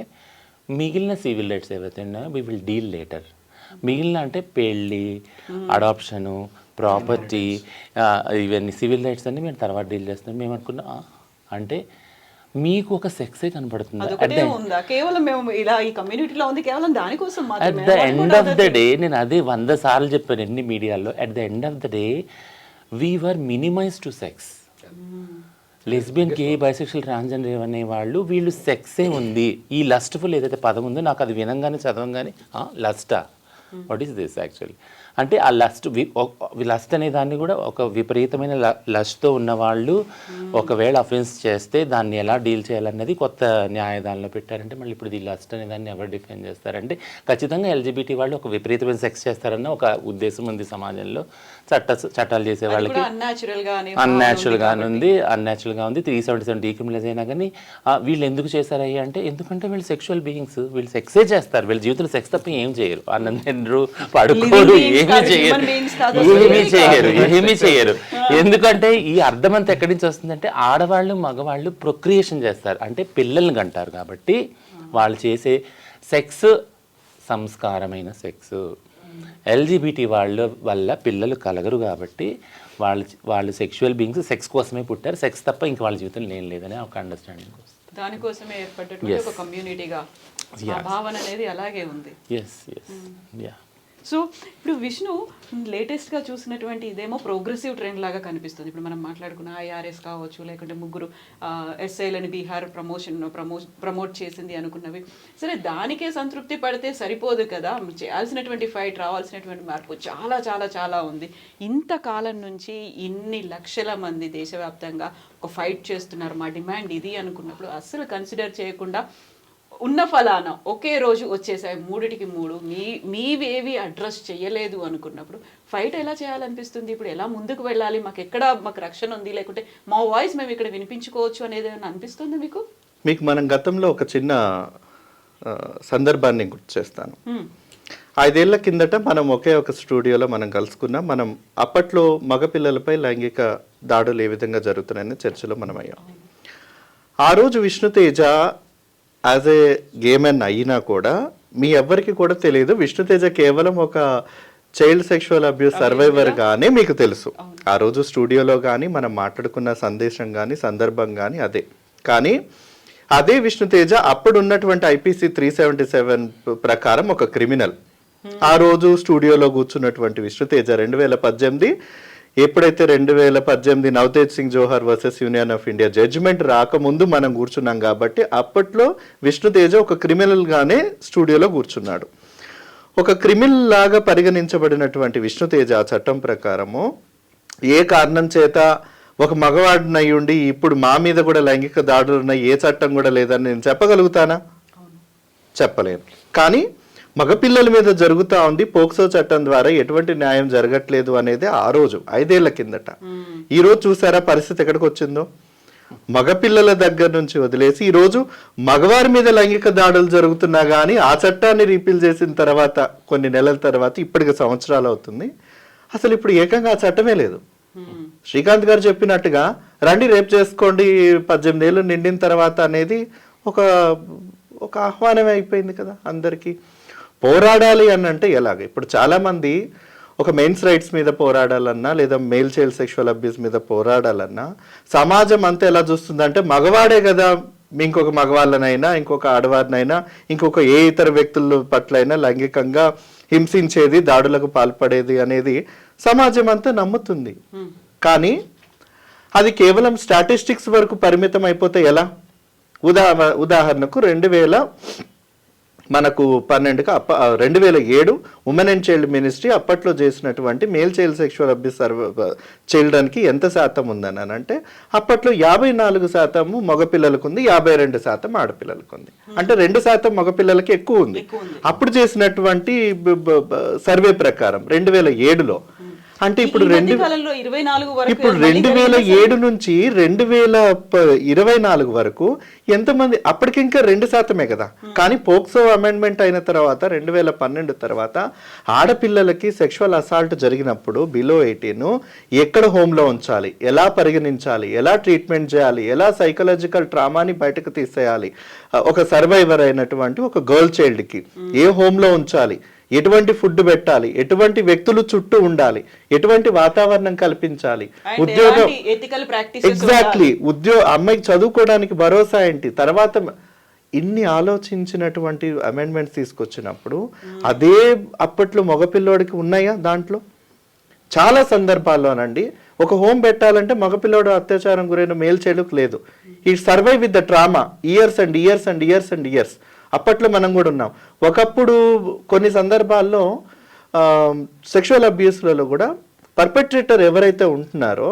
మిగిలిన సివిల్ రైట్స్ ఏవైతే ఉన్నాయో వి విల్ డీల్ లేటర్. మిగిలిన అంటే పెళ్ళి, అడాప్షను, ప్రాపర్టీ, ఇవన్నీ సివిల్ రైట్స్ అన్ని మేము తర్వాత డీల్ చేస్తాం. మేము అనుకున్నాం అంటే మీకు ఒక సెక్సే కనపడుతుంది. కేవలం మేము ఇలా ఈ కమ్యూనిటీలో ఉంది కేవలం దానికోసం. At the end of the day నేను అదే 100 సార్లు చెప్పాను ఎన్ని మీడియాలో, at the end of the day we were minimize to sex. Lesbian, gay, bisexual, transgender అనే వాళ్ళు వీళ్ళు సెక్సే ఉంది. ఈ లస్ట్ఫుల్ ఏదైతే పదం ఉందో నాకు అది వినంగానే చదవంగానే లస్టా, వాట్ ఈస్ దిస్ యాక్చువల్లీ అంటే ఆ లస్ట్ అనే దాన్ని కూడా ఒక విపరీతమైన లస్ట్తో ఉన్నవాళ్ళు ఒకవేళ అఫెన్స్ చేస్తే దాన్ని ఎలా డీల్ చేయాలన్నది కొత్త న్యాయదానంలో పెట్టారంటే, మళ్ళీ ఇప్పుడు ఈ లస్ట్ అనే దాన్ని ఎవరు డిఫైన్ చేస్తారంటే ఖచ్చితంగా ఎల్జిబిటీ వాళ్ళు ఒక విపరీతమైన సెక్స్ చేస్తారన్న ఒక ఉద్దేశం ఉంది సమాజంలో. చట్టాలు చేసే వాళ్ళకి అన్యాచురల్గా ఉంది 377 డీక్రిమినలైజ్ అయినా కానీ వీళ్ళు ఎందుకు చేశారయ్యా అంటే, ఎందుకంటే వీళ్ళు సెక్షువల్ బీయింగ్స్, వీళ్ళు సెక్సే చేస్తారు, వీళ్ళ జీవితంలో సెక్స్ తప్ప ఏం చేయరు, అన్నం తినరు, పడుకోరు, ఏమీ చేయరు. ఎందుకంటే ఈ అర్థం అంతా ఎక్కడి నుంచి వస్తుందంటే ఆడవాళ్ళు మగవాళ్ళు ప్రొక్రియేషన్ చేస్తారు అంటే పిల్లల్ని కంటారు కాబట్టి వాళ్ళు చేసే సెక్స్ సంస్కారమైన సెక్స్. ఎల్జిబిటీ వాళ్ళ వల్ల పిల్లలు కలగరు కాబట్టి వాళ్ళు సెక్షువల్ బీయింగ్స్, సెక్స్ కోసమే పుట్టారు, సెక్స్ తప్ప ఇంక వాళ్ళ జీవితంలో ఏం లేదని ఒక అండర్స్టాండింగ్ వస్తుంది. దానికోసమే ఏర్పడ్డటువంటి ఒక కమ్యూనిటీగా భావన అనేది అలాగే ఉంది. సో ఇప్పుడు విష్ణు లేటెస్ట్గా చూసినటువంటి ఇదేమో ప్రోగ్రెసివ్ ట్రెండ్ లాగా కనిపిస్తుంది. ఇప్పుడు మనం మాట్లాడుకున్న ఐఆర్ఎస్ కావచ్చు, లేకుంటే 3 ఎస్ఐలని బీహార్ ప్రమోట్ చేసింది అనుకున్నవి. సరే, దానికే సంతృప్తి పడితే సరిపోదు కదా, చేయాల్సినటువంటి ఫైట్, రావాల్సినటువంటి మార్పు చాలా చాలా చాలా ఉంది. ఇంతకాలం నుంచి ఇన్ని లక్షల మంది దేశవ్యాప్తంగా ఒక ఫైట్ చేస్తున్నారు, మా డిమాండ్ ఇది అనుకున్నప్పుడు అస్సలు కన్సిడర్ చేయకుండా ఉన్న ఫలానా ఒకే రోజు వచ్చేసాయి 3కి 3 మీవేవి అడ్రస్ చేయలేదు అనుకున్నప్పుడు ఫైట్ ఎలా చేయాలనిపిస్తుంది? ఇప్పుడు ఎలా ముందుకు వెళ్ళాలి? మాకు రక్షణ ఉంది, లేకుంటే మా వాయిస్ మేము ఇక్కడ వినిపించుకోవచ్చు అనేది అనిపిస్తుంది మీకు? మనం గతంలో ఒక చిన్న సందర్భాన్ని గుర్తు చేస్తాను. 5 ఏళ్ల కిందట మనం ఒకే ఒక స్టూడియోలో మనం కలుసుకున్నాం. మనం అప్పట్లో మగపిల్లలపై లైంగిక దాడులు ఏ విధంగా జరుగుతున్నాయని చర్చలో మనం అయ్యాం. ఆ రోజు విష్ణుతేజ యాజ్ ఏ గేమెన్ అయినా కూడా మీ ఎవ్వరికి కూడా తెలియదు విష్ణుతేజ కేవలం ఒక చైల్డ్ సెక్షువల్ అబ్యూస్ సర్వైవర్ గానే మీకు తెలుసు. ఆ రోజు స్టూడియోలో కానీ మనం మాట్లాడుకున్న సందేశం కానీ సందర్భం కానీ అదే. కానీ అదే విష్ణుతేజ అప్పుడు ఉన్నటువంటి ఐపీసీ 377 ప్రకారం ఒక క్రిమినల్. ఆ రోజు స్టూడియోలో కూర్చున్నటువంటి విష్ణుతేజ 2018 ఎప్పుడైతే 2018 Navtej Singh Johar versus Union of India judgement రాకముందు మనం కూర్చున్నాం కాబట్టి అప్పట్లో విష్ణుతేజ ఒక క్రిమినల్ గానే స్టూడియోలో కూర్చున్నాడు. ఒక క్రిమినల్ లాగా పరిగణించబడినటువంటి విష్ణుతేజ ఆ చట్టం ప్రకారము ఏ కారణం చేత ఒక మగవాడినై ఉండి ఇప్పుడు మా మీద కూడా లైంగిక దాడులు ఉన్నాయి, ఏ చట్టం కూడా లేదని నేను చెప్పగలుగుతానా? చెప్పలేను. కానీ మగపిల్లల మీద జరుగుతూ ఉంది, పోక్సో చట్టం ద్వారా ఎటువంటి న్యాయం జరగట్లేదు అనేది ఆ రోజు 5 ఏళ్ల కిందట. ఈ రోజు చూసారా పరిస్థితి ఎక్కడికి వచ్చిందో? మగపిల్లల దగ్గర నుంచి వదిలేసి ఈరోజు మగవారి మీద లైంగిక దాడులు జరుగుతున్నా కానీ ఆ చట్టాన్ని రీపీల్ చేసిన తర్వాత కొన్ని నెలల తర్వాత ఇప్పటికి సంవత్సరాలు అవుతుంది, అసలు ఇప్పుడు ఏకంగా ఆ చట్టమే లేదు. శ్రీకాంత్ గారు చెప్పినట్టుగా రండి రేపు చేసుకోండి 18 ఏళ్ళు నిండిన తర్వాత అనేది ఒక ఆహ్వానమే అయిపోయింది కదా అందరికీ. పోరాడాలి అని అంటే ఎలాగ? ఇప్పుడు చాలా మంది ఒక మెయిన్స్ రైట్స్ మీద పోరాడాలన్నా లేదా మేల్ చైల్డ్ సెక్షువల్ అబ్యూస్ మీద పోరాడాలన్నా సమాజం అంతా ఎలా చూస్తుందంటే మగవాడే కదా ఇంకొక మగవాళ్ళనైనా ఇంకొక ఆడవారినైనా ఇంకొక ఏ ఇతర వ్యక్తుల పట్లైనా లైంగికంగా హింసించేది, దాడులకు పాల్పడేది అనేది సమాజం అంతా నమ్ముతుంది. కానీ అది కేవలం స్టాటిస్టిక్స్ వరకు పరిమితం అయిపోతే ఎలా? ఉదాహరణకు 2007 ఉమెన్ అండ్ చైల్డ్ మినిస్ట్రీ అప్పట్లో చేసినటువంటి మేల్ చైల్డ్ సెక్షువల్ అబ్యూస్ చిల్డ్రన్కి ఎంత శాతం ఉందని అంటే అప్పట్లో 54% మగపిల్లలకు ఉంది, 52% ఆడపిల్లలకు ఉంది. అంటే 2% మగపిల్లలకి ఎక్కువ ఉంది. అప్పుడు చేసినటువంటి సర్వే ప్రకారం 2007లో. అంటే ఇప్పుడు 2007 నుంచి 2024 వరకు ఎంతమంది? అప్పటికింకా 2% కదా. కానీ పోక్సో అమెండ్మెంట్ అయిన తర్వాత 2012 తర్వాత ఆడపిల్లలకి సెక్షువల్ అసాల్ట్ జరిగినప్పుడు బిలో 18 ఎక్కడ హోమ్లో ఉంచాలి, ఎలా పరిగణించాలి, ఎలా ట్రీట్మెంట్ చేయాలి, ఎలా సైకలాజికల్ ట్రామాని బయటకు తీసేయాలి, ఒక సర్వైవర్ అయినటువంటి ఒక గర్ల్ చైల్డ్కి ఏ హోమ్లో ఉంచాలి, ఎటువంటి ఫుడ్ పెట్టాలి, ఎటువంటి వ్యక్తులు చుట్టూ ఉండాలి, ఎటువంటి వాతావరణం కల్పించాలి, ఉద్యోగం ఎగ్జాక్ట్లీ అమ్మాయికి చదువుకోవడానికి భరోసా ఏంటి, తర్వాత ఇన్ని ఆలోచించినటువంటి అమెండ్మెంట్స్ తీసుకొచ్చినప్పుడు అదే అప్పట్లో మగపిల్లోడికి ఉన్నాయా? దాంట్లో చాలా సందర్భాల్లోనండి ఒక హోమ్ పెట్టాలంటే మగపిల్లోడు అత్యాచారం గురైన మేల్ చైల్డ్కి లేదు. ఈ survive with the trauma years and years and years and years. అప్పట్లో మనం కూడా ఉన్నాం. ఒకప్పుడు కొన్ని సందర్భాల్లో సెక్షువల్ అబ్యూస్లలో కూడా పర్పెట్రేటర్ ఎవరైతే ఉంటున్నారో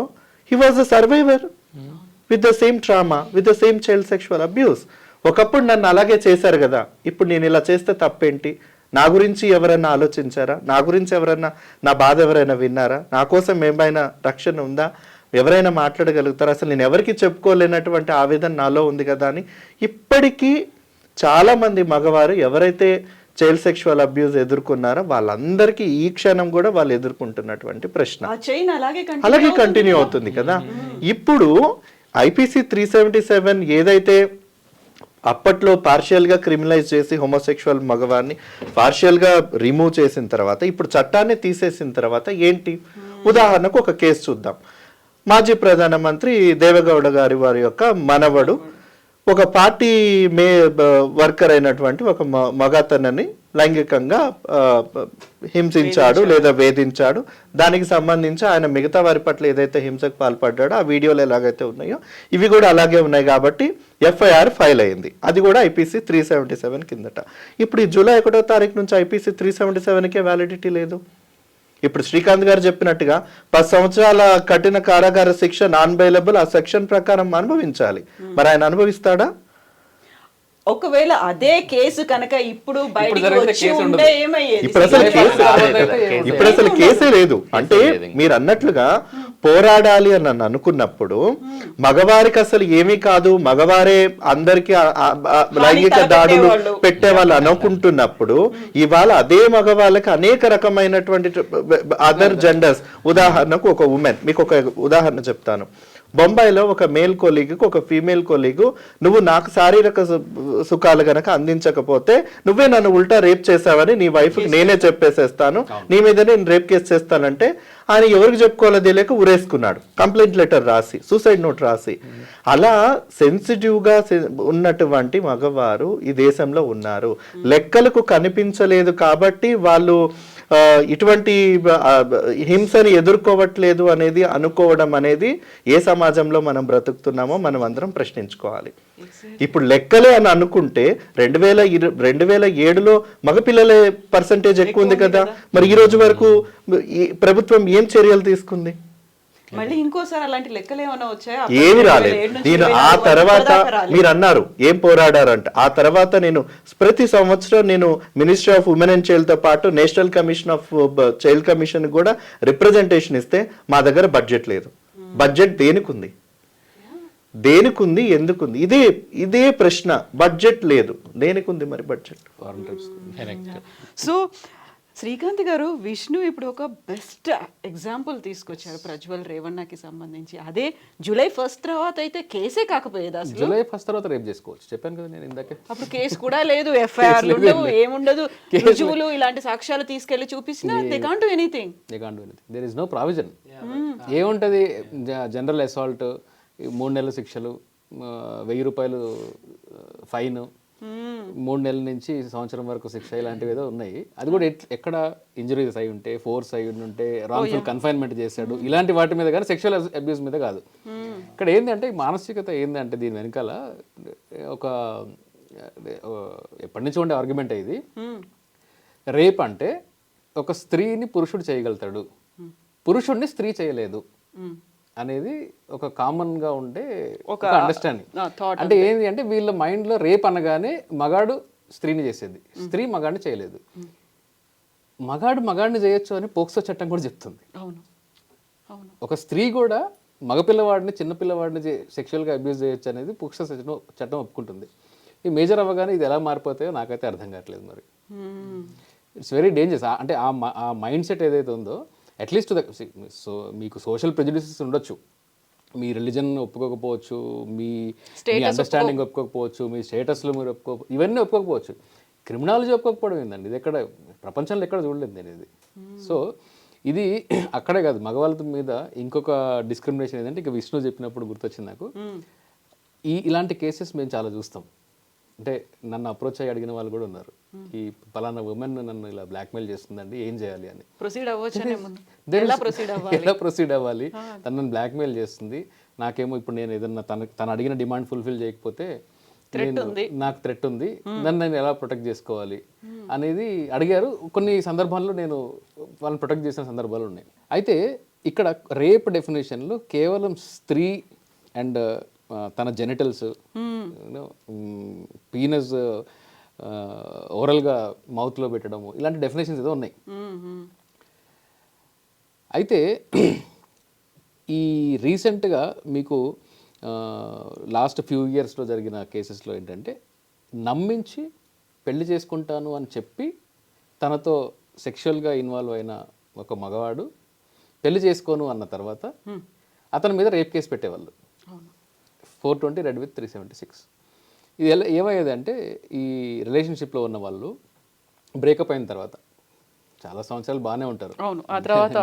he was a survivor with the same trauma, with the same child sexual abuse. ఒకప్పుడు నన్ను అలాగే చేశారు కదా, ఇప్పుడు నేను ఇలా చేస్తే తప్పేంటి? నా గురించి ఎవరైనా ఆలోచించారా? నా గురించి ఎవరైనా, నా బాధ ఎవరైనా విన్నారా? నా కోసం ఏమైనా రక్షణ ఉందా? ఎవరైనా మాట్లాడగలుగుతారా? అసలు నేను ఎవరికి చెప్పుకోలేనటువంటి ఆవేదన నాలో ఉంది కదా అని ఇప్పటికీ చాలా మంది మగవారు ఎవరైతే చైల్డ్ సెక్షువల్ అబ్యూస్ ఎదుర్కొన్నారో వాళ్ళందరికీ ఈ క్షణం కూడా వాళ్ళు ఎదుర్కొంటున్నటువంటి ప్రశ్న అలాగే కంటిన్యూ అవుతుంది కదా. ఇప్పుడు ఐపీసీ 377 ఏదైతే అప్పట్లో పార్షియల్గా క్రిమినలైజ్ చేసి హోమోసెక్షువల్ మగవారిని పార్షియల్గా రిమూవ్ చేసిన తర్వాత ఇప్పుడు చట్టాన్ని తీసేసిన తర్వాత ఏంటి? ఉదాహరణకు ఒక కేసు చూద్దాం. మాజీ ప్రధానమంత్రి దేవగౌడ గారి వారి యొక్క మనవడు ఒక పార్టీ వర్కర్ అయినటువంటి ఒక మగతనని లైంగికంగా హింసించాడు లేదా వేధించాడు. దానికి సంబంధించి ఆయన మిగతా వారి పట్ల ఏదైతే హింసకు పాల్పడ్డాడో ఆ వీడియోలు ఎలాగైతే ఉన్నాయో ఇవి కూడా అలాగే ఉన్నాయి కాబట్టి ఎఫ్ఐఆర్ ఫైల్ అయింది. అది కూడా ఐపీసీ 377 కిందట. ఇప్పుడు ఈ జూలై 1వ తారీఖు నుంచి ఐపీసీ 377కే వ్యాలిడిటీ లేదు. ఇప్పుడు శ్రీకాంత్ గారు చెప్పినట్టుగా 10 సంవత్సరాల కఠిన కారాగార శిక్ష నాన్ బెయిలబుల్, ఆ సెక్షన్ ప్రకారం అనుభవించాలి. మరి ఆయన అనుభవిస్తాడా? ఒకవేళ అదే కేసు కనుక ఇప్పుడు ఇప్పుడు అసలు కేసే లేదు. అంటే మీరు అన్నట్లుగా పోరాడాలి అని నన్ను అనుకున్నప్పుడు మగవారికి అసలు ఏమీ కాదు, మగవారే అందరికి లైంగిక దాడులు పెట్టే వాళ్ళు అనుకుంటున్నప్పుడు ఇవాళ అదే మగవాళ్ళకి అనేక రకమైనటువంటి అదర్ జెండర్స్, ఉదాహరణకు ఒక ఉమెన్, మీకు ఒక ఉదాహరణ చెప్తాను. బొంబాయిలో ఒక మేల్ కొలీగ్ ఒక ఫీమేల్ కొలీగ్ నువ్వు నాకు శారీరక సుఖాలు గనక అందించకపోతే నువ్వే నన్ను ఉల్టా రేప్ చేసావని నీ వైఫ్ నేనే చెప్పేసేస్తాను, నీ మీదనే నేను రేప్ కేసు చేస్తానంటే ఆయన ఎవరికి చెప్పుకోవాలో తెలియక ఉరేసుకున్నాడు, కంప్లైంట్ లెటర్ రాసి, సూసైడ్ నోట్ రాసి. అలా సెన్సిటివ్ గా ఉన్నటువంటి మగవారు ఈ దేశంలో ఉన్నారు. లెక్కలకు కనిపించలేదు కాబట్టి వాళ్ళు ఇటువంటి హింసని ఎదుర్కోవట్లేదు అనేది అనుకోవడం అనేది ఏ సమాజంలో మనం బ్రతుకుతున్నామో మనం అందరం ప్రశ్నించుకోవాలి. ఇప్పుడు లెక్కలే అని అనుకుంటే 2007లో మగపిల్లలే పర్సంటేజ్ ఎక్కువ ఉంది కదా, మరి ఈ రోజు వరకు ఈ ప్రభుత్వం ఏం చర్యలు తీసుకుంది? మళ్ళీ ఇంకోసారి అలాంటి లెక్కలు ఏమైనా వచ్చాయా? ఏమి రాలేదు. నేను ఆ తర్వాత మీరు అన్నారు ఏం పోరాడారంట, ఆ తర్వాత నేను ప్రతి సంవత్సరం నేను ministry of women and child తో పాటు national commission of child commission కూడా రిప్రజెంటేషన్ ఇస్తే మా దగ్గర బడ్జెట్ లేదు. బడ్జెట్ దేనికుంది, దేనికుంది, ఎందుకుంది? ఇదే ప్రశ్న. బడ్జెట్ లేదు, దేనికుంది మరి బడ్జెట్? సో శ్రీకాంత్ గారు, విష్ణు ఇప్పుడు ఒక బెస్ట్ ఎగ్జాంపుల్ తీసుకొచ్చారు ప్రజ్వల్ రేవణ్ణకి సంబంధించి. అదే జూలై 1 తర్వాత అయితే కేసే కాకపోయేది అసలు. జూలై 1 తర్వాత రేపు చేసుకోవచ్చు, చెప్పాను కదా నేను ఇందాకే. అప్పుడు కేసు కూడా లేదు, ఎఫ్ఐఆర్ ఉండవు, ఏముండదు. రుజువులు ఇలాంటి సాక్ష్యాలు తీసుకెళ్లి చూపించినా they can't do anything. There is no provision. ఏముంటది, జనరల్ అసాల్ట్ 3 నెలల శిక్షలు, 1000 రూపాయలు ఫైన్, 3 నెలల నుంచి సంవత్సరం వరకు శిక్ష, ఇలాంటివి ఏదో ఉన్నాయి. అది కూడా ఎక్కడ ఇంజరీస్ అయి ఉంటే, ఫోర్స్ అయి ఉంటే, రాంగ్ఫుల్ కన్ఫైన్మెంట్ చేశాడు, ఇలాంటి వాటి మీద కానీ సెక్షువల్ అబ్యూస్ మీద కాదు. ఇక్కడ ఏంటంటే మానసికత ఏంటంటే దీని వెనకాల ఒక ఎప్పటి నుంచి ఉండే ఆర్గ్యుమెంట్ ఇది. రేప్ అంటే ఒక స్త్రీని పురుషుడు చేయగలుగుతాడు, పురుషుడిని స్త్రీ చేయలేదు అనేది ఒక కామన్ గా ఉండే ఒక అండర్స్టాండింగ్. అంటే ఏంటి అంటే వీళ్ళ మైండ్ లో రేప్ అనగానే మగాడు స్త్రీని చేసేది, స్త్రీ మగాడిని చేయలేదు. మగాడు మగాడిని చేయొచ్చు అని పోక్సో చట్టం కూడా చెప్తుంది. ఒక స్త్రీ కూడా మగపిల్లవాడిని, చిన్నపిల్లవాడిని సెక్షువల్గా అబ్యూస్ చేయొచ్చు అనేది పోక్సో చట్టం ఒప్పుకుంటుంది. ఈ మేజర్ అవ్వగానే ఇది ఎలా మారిపోతాయో నాకైతే అర్థం కావట్లేదు. మరి ఇట్స్ వెరీ డేంజరస్. అంటే ఆ మైండ్ సెట్ ఏదైతే ఉందో, అట్లీస్ట్ మీకు సోషల్ ప్రెజుడిసెస్ ఉండొచ్చు, మీ రిలీజన్ ఒప్పుకోకపోవచ్చు, మీ అండర్స్టాండింగ్ ఒప్పుకోకపోవచ్చు, మీ స్టేటస్లో మీరు ఇవన్నీ ఒప్పుకోకపోవచ్చు. క్రిమినాలజీ ఒప్పుకోకపోవడం ఏంటండి, ఇది ఎక్కడ ప్రపంచంలో ఎక్కడ చూడలేదు నేను ఇది. సో ఇది అక్కడే కాదు, మగవాళ్ళ మీద ఇంకొక డిస్క్రిమినేషన్ ఏంటంటే, ఇక విష్ణు చెప్పినప్పుడు గుర్తొచ్చింది నాకు, ఇలాంటి కేసెస్ మేము చాలా చూస్తాం. అంటే నన్ను అప్రోచ్ అయ్యి అడిగిన వాళ్ళు కూడా ఉన్నారు, ఈ పలానా ఉమెన్ నన్ను ఇలా బ్లాక్మెయిల్ చేస్తుందండి, ఏం చేయాలి అని. ఎలా ప్రొసీడ్ అవ్వాలి, తనను బ్లాక్మెయిల్ చేస్తుంది, నాకేమో ఇప్పుడు నేను ఏదన్నా తను అడిగిన డిమాండ్ ఫుల్ఫిల్ చేయకపోతే నాకు థ్రెట్ ఉంది, నన్ను నేను ఎలా ప్రొటెక్ట్ చేసుకోవాలి అనేది అడిగారు. కొన్ని సందర్భాల్లో నేను వాళ్ళని ప్రొటెక్ట్ చేసిన సందర్భాలు ఉన్నాయి. అయితే ఇక్కడ రేప్ డెఫినేషన్లో కేవలం స్త్రీ అండ్ తన జెనిటల్స్, పీనస్ ఓరల్గా మౌత్లో పెట్టడము, ఇలాంటి డెఫినేషన్స్ ఏదో ఉన్నాయి. అయితే ఈ రీసెంట్గా మీకు లాస్ట్ ఫ్యూ ఇయర్స్లో జరిగిన కేసెస్లో ఏంటంటే, నమ్మించి పెళ్లి చేసుకుంటాను అని చెప్పి తనతో సెక్షువల్గా ఇన్వాల్వ్ అయిన ఒక మగవాడు పెళ్లి చేసుకోను అన్న తర్వాత అతని మీద రేప్ కేసు పెట్టేవాళ్ళు. 420 రెడ్ విత్ 376. ఇది ఏమయ్యేది అంటే, ఈ రిలేషన్షిప్లో ఉన్న వాళ్ళు బ్రేకప్ అయిన తర్వాత చాలా సంవత్సరాలు బాగానే ఉంటారు.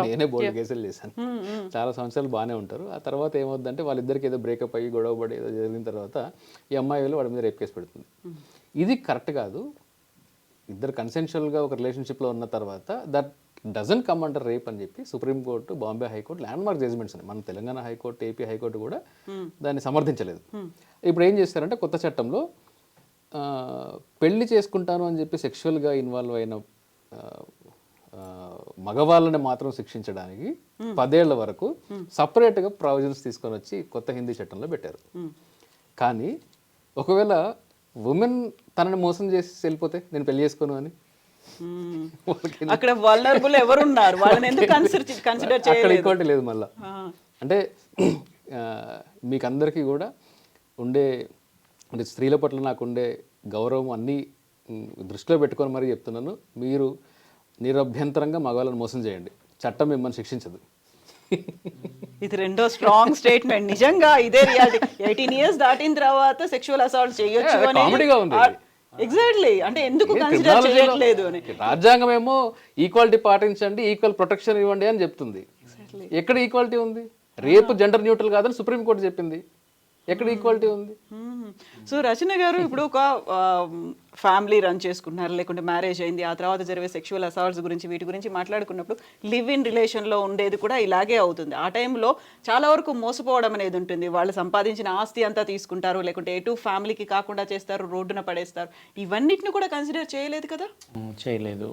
నేనే బోల్డ్ కేసులు చేశాను. చాలా సంవత్సరాలు బాగానే ఉంటారు. ఆ తర్వాత ఏమవుతుందంటే, వాళ్ళిద్దరికి ఏదో బ్రేకప్ అయ్యి గొడవ పడి ఏదో జరిగిన తర్వాత ఈ అమ్మాయి వెళ్ళి వాడి మీద రేప్ కేసు పెడుతుంది. ఇది కరెక్ట్ కాదు. ఇద్దరు కన్సెన్షువల్గా ఒక రిలేషన్షిప్లో ఉన్న తర్వాత that doesn't come under rape అని చెప్పి supreme court, Bombay high court landmark judgments ఉన్నాయి. మన తెలంగాణ హైకోర్టు, ఏపీ హైకోర్టు కూడా దాన్ని సమర్థించలేదు. ఇప్పుడు ఏం చేస్తారంటే, కొత్త చట్టంలో పెళ్లి చేసుకుంటాను అని చెప్పి సెక్షువల్గా ఇన్వాల్వ్ అయిన మగవాళ్ళని మాత్రం శిక్షించడానికి 10 ఏళ్ల వరకు సపరేట్గా ప్రావిజన్స్ తీసుకొని వచ్చి కొత్త హిందీ చట్టంలో పెట్టారు. కానీ ఒకవేళ ఉమెన్ తనని మోసం చేసి వెళ్ళిపోతే, నేను పెళ్లి చేసుకోను అని, అక్కడ వల్నరబుల్ ఎవరు ఉన్నారు, వాళ్ళని ఎందుకు కన్సిడర్ చేయలేదు? అక్కడ ఇంకోటి లేదు మళ్ళీ. అంటే మీకు అందరికీ కూడా ఉండే, అంటే స్త్రీల పట్ల నాకు ఉండే గౌరవం అన్నీ దృష్టిలో పెట్టుకొని మరీ చెప్తున్నాను, మీరు నిరభ్యంతరంగా మగవాళ్ళని మోసం చేయండి, చట్టం మిమ్మల్ని శిక్షించదు. ఇది రెండో స్ట్రాంగ్ స్టేట్మెంట్. నిజంగా ఇదే రియాలిటీ. 18 years దాటిన తర్వాత సెక్షువల్ అసాల్ట్ చేయొచ్చు Yeah, comedy గా ఉంది ఇది. ఎగ్జాక్ట్లీ. అంటే ఎందుకు కన్సిడర్ చేయట్లేదు అని. రాజ్యాంగం ఏమో ఈక్వాలిటీ పాటించండి, ఈక్వల్ ప్రొటెక్షన్ ఇవ్వండి అని చెప్తుంది. ఎక్కడ ఈక్వాలిటీ ఉంది? రేపు జెండర్ న్యూట్రల్ కాదని సుప్రీంకోర్టు చెప్పింది. ఎక్కడ ఈక్వాలిటీ ఉంది? సో రచన గారు, ఇప్పుడు ఒక ఫ్యామిలీ రన్ చేసుకుంటున్నారు, లేకుంటే మ్యారేజ్ అయింది, ఆ తర్వాత జరిగే సెక్షువల్ అసాల్ట్స్ గురించి వీటి గురించి మాట్లాడుకున్నప్పుడు లివ్ ఇన్ రిలేషన్లో ఉండేది కూడా ఇలాగే అవుతుంది. ఆ టైంలో చాలా వరకు మోసపోవడం అనేది ఉంటుంది. వాళ్ళు సంపాదించిన ఆస్తి అంతా తీసుకుంటారు, లేకుంటే ఎటు ఫ్యామిలీకి కాకుండా చేస్తారు, రోడ్డున పడేస్తారు. ఇవన్నిటిని కూడా కన్సిడర్ చేయలేదు కదా? చేయలేదు,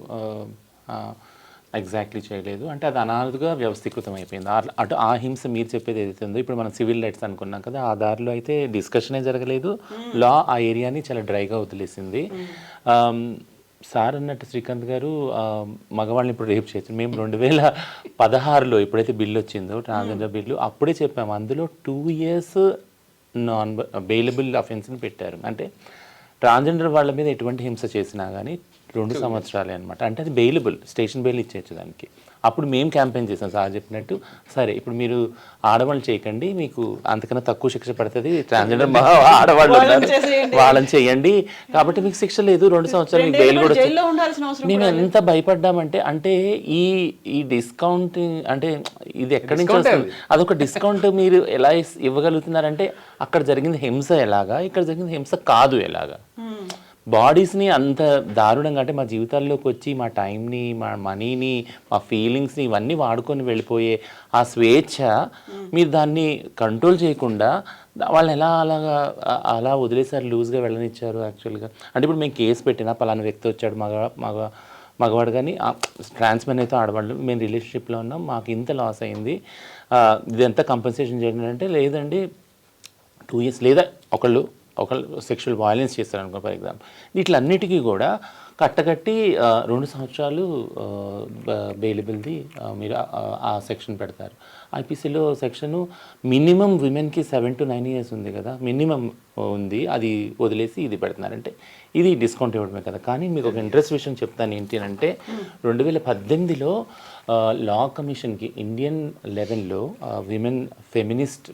ఎగ్జాక్ట్లీ చేయలేదు. అంటే అది అనాథగా వ్యవస్థీకృతం అయిపోయింది. అటు ఆ హింస మీరు చెప్పేది ఏదైతే ఉందో, ఇప్పుడు మనం సివిల్ రైట్స్ అనుకున్నాం కదా, ఆ దారిలో అయితే డిస్కషనే జరగలేదు. లా ఆ ఏరియాని చాలా డ్రైగా వదిలేసింది. సార్ అన్నట్టు శ్రీకాంత్ గారు మగవాళ్ళని ఇప్పుడు రేపు చేస్తారు. మేము 2016లో ఎప్పుడైతే బిల్లు వచ్చిందో ట్రాన్స్జెండర్ బిల్లు, అప్పుడే చెప్పాము అందులో 2 years నాన్ బెయిలబుల్ అఫెన్స్ని పెట్టారు. అంటే ట్రాన్స్జెండర్ వాళ్ళ మీద ఎటువంటి హింస చేసినా కానీ 2 సంవత్సరాలే అనమాట. అంటే అది బెయిలబుల్, స్టేషన్ బెయిల్ ఇచ్చేయచ్చు దానికి. అప్పుడు మేము క్యాంపెయిన్ చేసాం సార్ చెప్పినట్టు. సరే ఇప్పుడు మీరు ఆడవాళ్ళు చేయకండి, మీకు అంతకన్నా తక్కువ శిక్ష పడుతుంది, ట్రాన్స్జెండర్ ఆడవాళ్ళు వాళ్ళని చేయండి, కాబట్టి మీకు శిక్ష లేదు, 2 సంవత్సరాలు మీకు బెయిల్ కూడా. మేము ఎంత భయపడ్డామంటే, అంటే ఈ డిస్కౌంట్ అంటే ఇది ఎక్కడి నుంచి వస్తుంది? అదొక డిస్కౌంట్ మీరు ఎలా ఇవ్వగలుగుతున్నారంటే, అక్కడ జరిగింది హింస ఎలాగా, ఇక్కడ జరిగింది హింస కాదు ఎలాగా. బాడీస్ని అంత దారుణంగా, అంటే మా జీవితాల్లోకి వచ్చి మా టైంని, మా మనీని, మా ఫీలింగ్స్ని ఇవన్నీ వాడుకొని వెళ్ళిపోయే ఆ స్వేచ్ఛ, మీరు దాన్ని కంట్రోల్ చేయకుండా వాళ్ళని ఎలా అలా వదిలేసారు, లూజ్గా వెళ్ళనిచ్చారు యాక్చువల్గా. అంటే ఇప్పుడు మేము కేసు పెట్టినా పలానా వ్యక్తి వచ్చాడు మగవాడు కానీ ట్రాన్స్మెన్ అయితే ఆడవాళ్ళు, మేము రిలేషన్షిప్లో ఉన్నాం, మాకు ఇంత లాస్ అయింది, ఇదంతా కంపెన్సేషన్ చేయండి అంటే, లేదండి 2 years లేదా ఒకళ్ళు సెక్షువల్ వైలెన్స్ చేస్తారనుకో ఫర్ ఎగ్జాంపుల్, వీటిలన్నిటికీ కూడా కట్టకట్టి 2 సంవత్సరాలు బెయిలబుల్ది మీరు ఆ సెక్షన్ పెడతారు. ఐపీసీలో సెక్షను మినిమం విమెన్కి 7 to 9 years ఉంది కదా, మినిమం ఉంది, అది వదిలేసి ఇది పెడుతున్నారంటే ఇది డిస్కౌంట్ ఇవ్వడమే కదా. కానీ మీకు ఒక ఇంట్రెస్ట్ విషయం చెప్తాను ఏంటి అంటే, 2018లో లా కమిషన్కి ఇండియన్ లెవెల్లో విమెన్ ఫెమినిస్ట్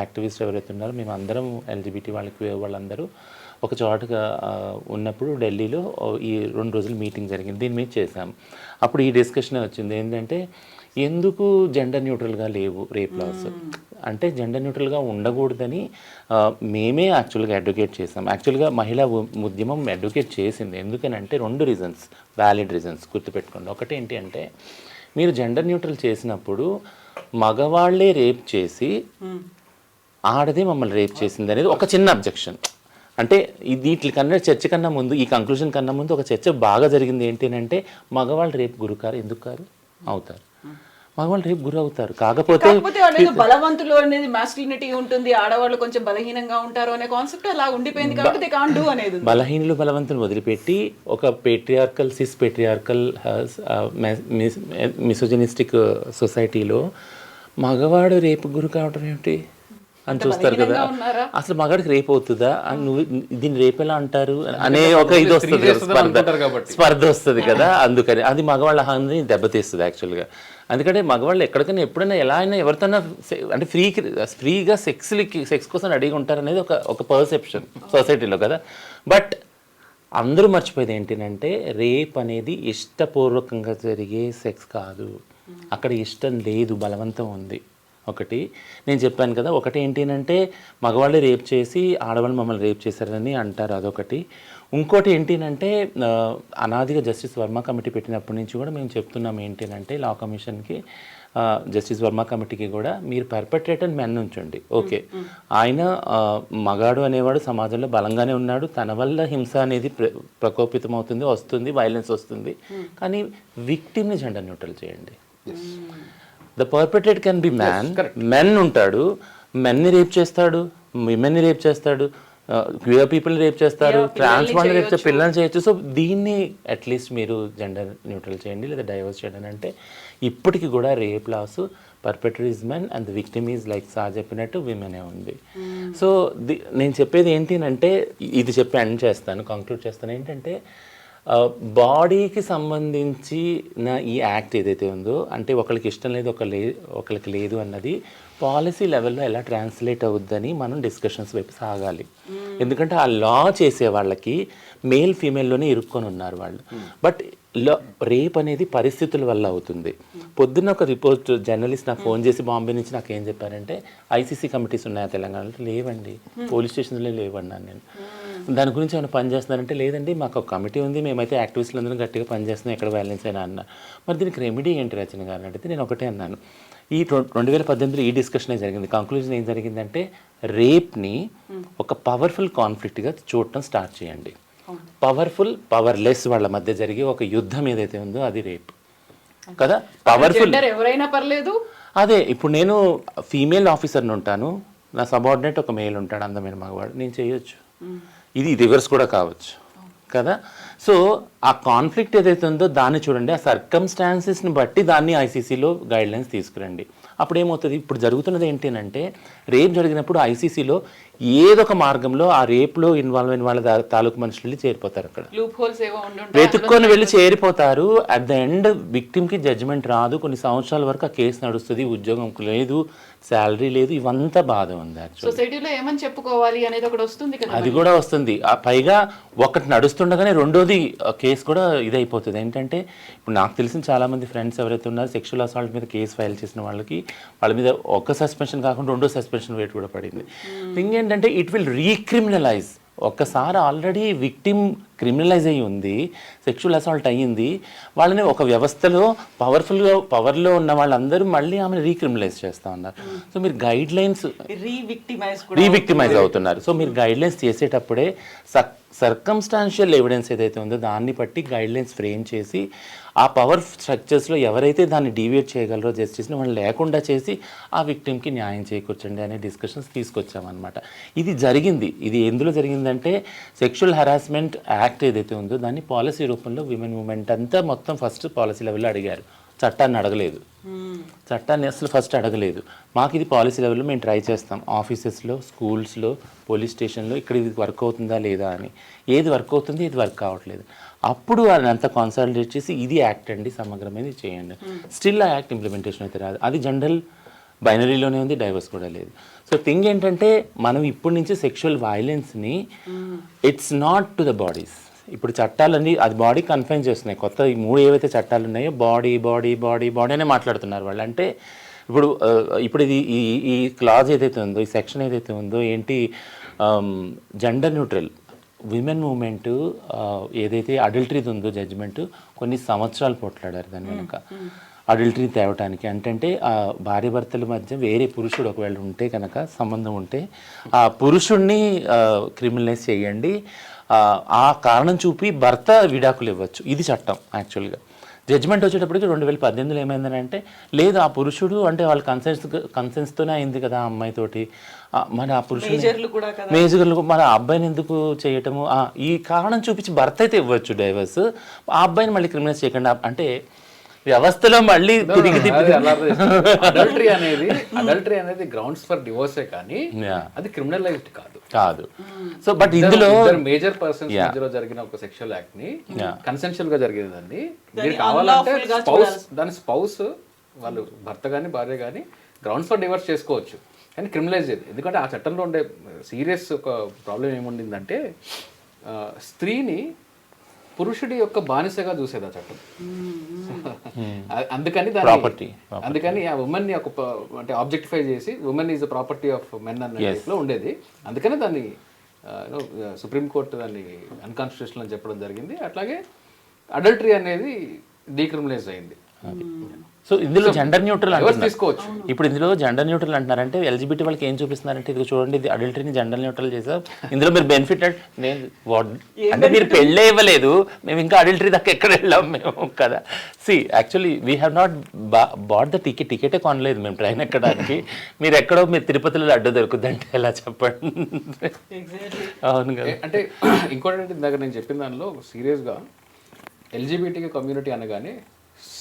యాక్టివిస్ట్ ఎవరైతే ఉన్నారో, మేము అందరం ఎల్జిబిటీ వాళ్ళందరూ ఒక చోటగా ఉన్నప్పుడు ఢిల్లీలో ఈ 2 రోజులు మీటింగ్ జరిగింది, దీని మీద చేసాం. అప్పుడు ఈ డిస్కషన్ వచ్చింది ఏంటంటే, ఎందుకు జెండర్ న్యూట్రల్గా లేవు రేప్ లాస్, అంటే జెండర్ న్యూట్రల్గా ఉండకూడదని మేమే యాక్చువల్గా అడ్వకేట్ చేసాం. యాక్చువల్గా మహిళా ఉద్యమం అడ్వకేట్ చేసింది. ఎందుకనంటే 2 రీజన్స్, వ్యాలిడ్ రీజన్స్ గుర్తుపెట్టుకోండి. ఒకటి ఏంటి అంటే, మీరు జెండర్ న్యూట్రల్ చేసినప్పుడు మగవాళ్లే రేప్ చేసి ఆడదే మమ్మల్ని రేప్ చేసింది అనేది ఒక చిన్న అబ్జెక్షన్. అంటే వీటి కన్నా చర్చ కన్నా ముందు, ఈ కంక్లూజన్ కన్నా ముందు ఒక చర్చ బాగా జరిగింది. ఏంటి అంటే, మగవాళ్ళు రేపు గురుకారు ఎందుకు కారు అవుతారు, మగవాళ్ళు రేపు గురి అవుతారు. కాకపోతే బలవంతులు అనేది మాస్కులినిటీ ఉంటుంది, ఆడవాళ్ళు కొంచెం బలహీనంగా ఉంటారు అనే కాన్సెప్ట్ అలా ఉండిపోయింది కాబట్టి దే కాంట్ డు అనేది. బలహీనులు బలవంతులు వదిలిపెట్టి ఒక పేట్రియార్కల్, సిస్ పేట్రియార్కల్, మిసోజినిస్టిక్ సొసైటీలో మగవాడు రేపు గురి కావడం ఏమిటి అని చూస్తారు కదా. అసలు మగాడికి రేపు అవుతుందా, నువ్వు దీన్ని రేపు ఎలా అంటారు అనే ఒక ఇది వస్తుంది, స్పర్ధ వస్తుంది కదా. అందుకని అది మగవాళ్ళ హాని దెబ్బతీస్తుంది యాక్చువల్గా. అందుకంటే మగవాళ్ళు ఎక్కడికైనా ఎప్పుడైనా ఎలా అయినా ఎవరితోనా అంటే ఫ్రీగా సెక్స్ కోసం రెడీగా ఉంటారనేది ఒక పర్సెప్షన్ సొసైటీలో కదా. బట్ అందరూ మర్చిపోయేది ఏంటంటే, రేప్ అనేది ఇష్టపూర్వకంగా జరిగే సెక్స్ కాదు, అక్కడ ఇష్టం లేదు, బలవంతం ఉంది. ఒకటి నేను చెప్పాను కదా, ఒకటి ఏంటంటే మగవాళ్ళే రేప్ చేసి ఆడవాళ్ళు మమ్మల్ని రేప్ చేశారని అంటారు, అదొకటి. ఇంకోటి ఏంటంటే, అనాదిగా జస్టిస్ వర్మ కమిటీ పెట్టినప్పటి నుంచి కూడా మేము చెప్తున్నాం ఏంటంటే, లా కమిషన్కి, జస్టిస్ వర్మ కమిటీకి కూడా, మీరు పర్పెట్రేటర్ మెన్ ఉంచండి, ఓకే, ఆయన మగాడు అనేవాడు సమాజంలో బలంగానే ఉన్నాడు, తన వల్ల హింస అనేది ప్రకోపితం అవుతుంది, వస్తుంది, వైలెన్స్ వస్తుంది, కానీ విక్టిమ్ని జెండర్ న్యూట్రల్ చేయండి. The perpetrate can be men ఉంటాడు, మెన్ని రేప్ చేస్తాడు, విమెన్ని రేప్ చేస్తాడు, క్యూర్ పీపుల్ని రేప్ చేస్తారు, ట్రాన్స్ వాళ్ళని రేప్ చేస్తారు, పిల్లల్ని చేయొచ్చు. సో దీన్ని అట్లీస్ట్ మీరు జెండర్ న్యూట్రల్ చేయండి లేదా డైవర్స్ చేయండి అంటే, ఇప్పటికి కూడా rape laws perpetrator is men and the victim is like sir చెప్పినట్టు విమెనే ఉంది. సో నేను చెప్పేది ఏంటి అంటే, ఇది చెప్పి ఎండ్ చేస్తాను, కంక్లూడ్ చేస్తాను ఏంటంటే, బాడీకి సంబంధించిన ఈ యాక్ట్ ఏదైతే ఉందో, అంటే ఒకరికి ఇష్టం లేదు ఒకరికి లేదు అన్నది పాలసీ లెవెల్లో ఎలా ట్రాన్స్లేట్ అవుద్దని మనం డిస్కషన్స్ వైపు సాగాలి. ఎందుకంటే ఆ లా చేసే వాళ్ళకి మేల్ ఫీమేల్లోనే ఇరుక్కొని ఉన్నారు వాళ్ళు. బట్ రేప్ అనేది పరిస్థితుల వల్ల అవుతుంది. పొద్దున్న ఒక రిపోర్ట్ జర్నలిస్ట్ నాకు ఫోన్ చేసి బాంబే నుంచి నాకు ఏం చెప్పారంటే, ఐసీసీ కమిటీస్ ఉన్నాయా తెలంగాణలో? లేవండి. పోలీస్ స్టేషన్లో లేవన్నాను నేను. దాని గురించి ఏమైనా పని చేస్తున్నారంటే, లేదండి మాకు ఒక కమిటీ ఉంది, మేమైతే యాక్టివిస్టులు అందరం గట్టిగా పనిచేస్తున్నాం, ఎక్కడ వైలెన్స్ అయినా అన్న. మరి దీనికి రెమెడీ ఏంటి రచన గారు అంటే, నేను ఒకటే అన్నాను, ఈ 2018లో ఈ డిస్కషనే జరిగింది. కంక్లూజన్ ఏం జరిగిందంటే, రేప్ని ఒక పవర్ఫుల్ కాన్ఫ్లిక్ట్గా చూడటం స్టార్ట్ చేయండి. పవర్ఫుల్ పవర్లెస్ వాళ్ళ మధ్య జరిగే ఒక యుద్ధం ఏదైతే ఉందో అది రేప్ కదా. పవర్ఫుల్ ఎవరైనా పర్లేదు. అదే ఇప్పుడు నేను ఫీమేల్ ఆఫీసర్ని ఉంటాను, నా సబార్డినేట్ ఒక మేల్ ఉంటాడు, అందమైన మగవాడు, నేను చేయొచ్చు. ఇది రివర్స్ కూడా కావచ్చు కదా. సో ఆ కాన్ఫ్లిక్ట్ ఏదైతే ఉందో దాన్ని చూడండి, ఆ సర్కమ్స్టాన్సెస్ని బట్టి దాన్ని ఐసీసీలో గైడ్లైన్స్ తీసుకురండి. అప్పుడు ఏమవుతుంది, ఇప్పుడు జరుగుతున్నది ఏంటి అంటే, రేప్ జరిగినప్పుడు ఐసీసీలో ఏదొక మార్గంలో ఆ రేప్లో ఇన్వాల్వ్ అయిన వాళ్ళ తాలూకు మనుషులు వెళ్ళి చేరిపోతారు. అక్కడ వెతుక్కొని వెళ్ళి చేరిపోతారు. అట్ ద ఎండ్ విక్టిమ్కి జడ్జిమెంట్ రాదు. కొన్ని సంవత్సరాల వరకు ఆ కేసు నడుస్తుంది, ఉద్యోగం లేదు, శాలరీ లేదు, ఇవంతా బాధ ఉంది. సొసైటీలో ఏమని చెప్పుకోవాలి అనేది ఒకటి వస్తుంది కదా, అది కూడా వస్తుంది. పైగా ఒకటి నడుస్తుండగానే రెండోది కేసు కూడా ఇదైపోతుంది. ఏంటంటే ఇప్పుడు నాకు తెలిసిన చాలామంది ఫ్రెండ్స్ ఎవరైతే ఉన్నారో సెక్షువల్ అసాల్ట్ మీద కేసు ఫైల్ చేసిన వాళ్ళకి వాళ్ళ మీద ఒక సస్పెన్షన్ కాకుండా 2వ సస్పెన్షన్ వేట్ కూడా పడింది. థింగ్ ఏంటంటే ఇట్ విల్ రీక్రిమినలైజ్. ఒక్కసారి ఆల్రెడీ విక్టిమ్ క్రిమినలైజ్ అయ్యి ఉంది, సెక్షువల్ అసాల్ట్ అయ్యింది, వాళ్ళని ఒక వ్యవస్థలో పవర్లో ఉన్న వాళ్ళందరూ మళ్ళీ ఆమెను రీక్రిమినలైజ్ చేస్తూ ఉన్నారు. సో మీరు గైడ్ లైన్స్ రీవిక్టిమైజ్ అవుతున్నారు. సో మీరు గైడ్ లైన్స్ చేసేటప్పుడే సర్కమ్స్టాన్షియల్ ఎవిడెన్స్ ఏదైతే ఉందో దాన్ని బట్టి గైడ్ లైన్స్ ఫ్రేమ్ చేసి ఆ పవర్ స్ట్రక్చర్స్లో ఎవరైతే దాన్ని డీవియేట్ చేయగలరో జస్టిస్ని వాళ్ళు లేకుండా చేసి ఆ విక్టిమ్కి న్యాయం చేకూర్చండి అనే డిస్కషన్స్ తీసుకొచ్చామన్నమాట. ఇది జరిగింది. ఇది ఎందులో జరిగిందంటే సెక్షువల్ హెరాస్మెంట్ యాక్ట్ ఏదైతే ఉందో దాన్ని పాలసీ రూపంలో విమెన్ మూవ్మెంట్ అంతా మొత్తం ఫస్ట్ పాలసీ లెవెల్లో అడిగారు. చట్టాన్ని అడగలేదు. చట్టాన్ని అసలు ఫస్ట్ అడగలేదు. మాకు ఇది పాలసీ లెవెల్లో మేము ట్రై చేస్తాం, ఆఫీసెస్లో, స్కూల్స్లో, పోలీస్ స్టేషన్లో, ఇక్కడ ఇది వర్క్ అవుతుందా లేదా అని. ఏది వర్క్ అవుతుంది, ఇది వర్క్ అవ్వట్లేదు. అప్పుడు వాళ్ళని అంతా కాన్సన్ట్రేట్ చేసి ఇది యాక్ట్ అండి, సమగ్రమైన చేయండి. స్టిల్ ఆ యాక్ట్ ఇంప్లిమెంటేషన్ అయితే రాదు. అది జనరల్ బైనరీలోనే ఉంది, డైవర్స్ కూడా లేదు. సో థింగ్ ఏంటంటే మనం ఇప్పటి నుంచి సెక్షువల్ వైలెన్స్ని it's not to the bodies. ఇప్పుడు చట్టాలన్నీ అది బాడీ కన్ఫైన్ చేస్తున్నాయి. కొత్త ఈ 3 ఏవైతే చట్టాలు ఉన్నాయో బాడీ బాడీ బాడీ బాడీ అనే మాట్లాడుతున్నారు వాళ్ళు. అంటే ఇప్పుడు ఇది ఈ క్లాజ్ ఏదైతే ఉందో, ఈ సెక్షన్ ఏదైతే ఉందో ఏంటి, జెండర్ న్యూట్రల్ విమెన్ మూవ్మెంట్ ఏదైతే అడల్టరీది ఉందో జడ్జిమెంట్ కొన్ని సంవత్సరాలు పోట్లాడారు దాని వెనుక. అడల్టరీ తేవటానికి అంటే భార్య భర్తల మధ్య వేరే పురుషుడు ఒకవేళ ఉంటే కనుక, సంబంధం ఉంటే ఆ పురుషుణ్ణి క్రిమినలైజ్ చేయండి, ఆ కారణం చూపి భర్త విడాకులు ఇవ్వచ్చు. ఇది చట్టం యాక్చువల్గా. జడ్జిమెంట్ వచ్చేటప్పటికి 2018లో ఏమైందని అంటే, లేదు ఆ పురుషుడు అంటే వాళ్ళ కన్సెన్స్తోనే అయింది కదా ఆ అమ్మాయితోటి, మరి ఆ పురుషుడు మేజర్లు మరి ఆ అబ్బాయిని ఎందుకు చేయటము, ఈ కారణం చూపించి భర్త అయితే ఇవ్వచ్చు డైవర్స్, ఆ అబ్బాయిని మళ్ళీ క్రిమినలైజ్ చేయకుండా. అంటే వ్యవస్థలో మళ్ళీ తిరిగి అడల్టరీ అనేది గ్రౌండ్స్ ఫర్ డివోర్సే కానీ అది క్రిమినలైజ్డ్ కాదు. సో బట్ ఇందులో మేజర్ పర్సన్స్ మధ్యలో జరిగిన ఒక సెక్షువల్ యాక్ట్ ని కన్సెన్షువల్ గా జరిగేదండి. మీరు కావాలంటే దాని స్పౌస్ వాళ్ళు భర్త కానీ భార్య కానీ గ్రౌండ్స్ ఫర్ డివోర్స్ చేసుకోవచ్చు, కానీ క్రిమినలైజ్ చేయదు. ఎందుకంటే ఆ చట్టంలో ఉండే సీరియస్ ఒక ప్రాబ్లం ఏముండిందంటే, స్త్రీని పురుషుడి యొక్క బానిసగా చూసేది ఆ చట్టం. అందుకని ఆ ఉమెన్ ని అంటే ఆబ్జెక్టిఫై చేసి women is property of men అనే టైప్లో ఉండేది. అందుకనే దాన్ని సుప్రీంకోర్టు దాన్ని అన్కాన్స్టిట్యూషనల్ అని చెప్పడం జరిగింది. అట్లాగే అడల్టరీ అనేది డీక్రిమినలైజ్ అయింది. సో ఇందులో జెండర్ న్యూట్రల్ తీసుకోవచ్చు. ఇప్పుడు ఇందులో జెండర్ న్యూట్రల్ అంటున్నారంటే ఎల్జిబిటీ వాళ్ళకి ఏం చూపిస్తున్నారంటే, ఇది చూడండి ఇది అడల్టరీని జెండర్ న్యూట్రల్ చేసాం, ఇందులో మీరు బెనిఫిట్ అంటే మీరు పెళ్ళే ఇవ్వలేదు, మేము ఇంకా అడల్టరీ దాకా ఎక్కడ వెళ్ళాం మేము కదా. See actually we have not bought the టికెటే కొనలేదు మేము ట్రైన్ ఎక్కడానికి. మీరు ఎక్కడో మీరు తిరుపతిలో అడ్డు దొరుకుద్ది అంటే ఎలా చెప్పండి. అవును కదా. అంటే ఇంకోటి ఇందాక నేను చెప్పిన దానిలో సీరియస్గా ఎల్జిబిటీ కమ్యూనిటీ అనగానే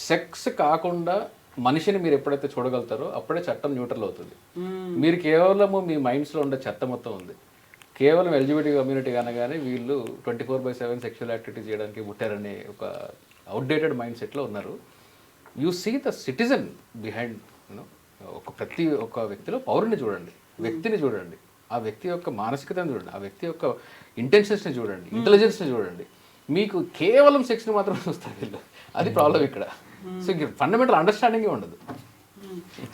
సెక్స్ కాకుండా మనిషిని మీరు ఎప్పుడైతే చూడగలుగుతారో అప్పుడే చట్టం న్యూట్రల్ అవుతుంది. మీరు కేవలము మీ మైండ్స్లో ఉండే చెత్త మొత్తం ఉంది, కేవలం ఎల్జిబిటీ కమ్యూనిటీ అనగానే వీళ్ళు 24/7 సెక్షువల్ యాక్టివిటీ చేయడానికి పుట్టారనే ఒక అవుట్డేటెడ్ మైండ్ సెట్లో ఉన్నారు. You see the citizen behind you know, ప్రతి ఒక్క వ్యక్తిలో పౌరుని చూడండి, వ్యక్తిని చూడండి, ఆ వ్యక్తి యొక్క మానసికతను చూడండి, ఆ వ్యక్తి యొక్క ఇంటెన్షన్స్ని చూడండి, ఇంటెలిజెన్స్ని చూడండి. మీకు కేవలం సెక్స్ని మాత్రం చూస్తారు వీళ్ళు. అది ప్రాబ్లం ఇక్కడ. సో ఫండమెంటల్ అండర్స్టాండింగే ఉండదు.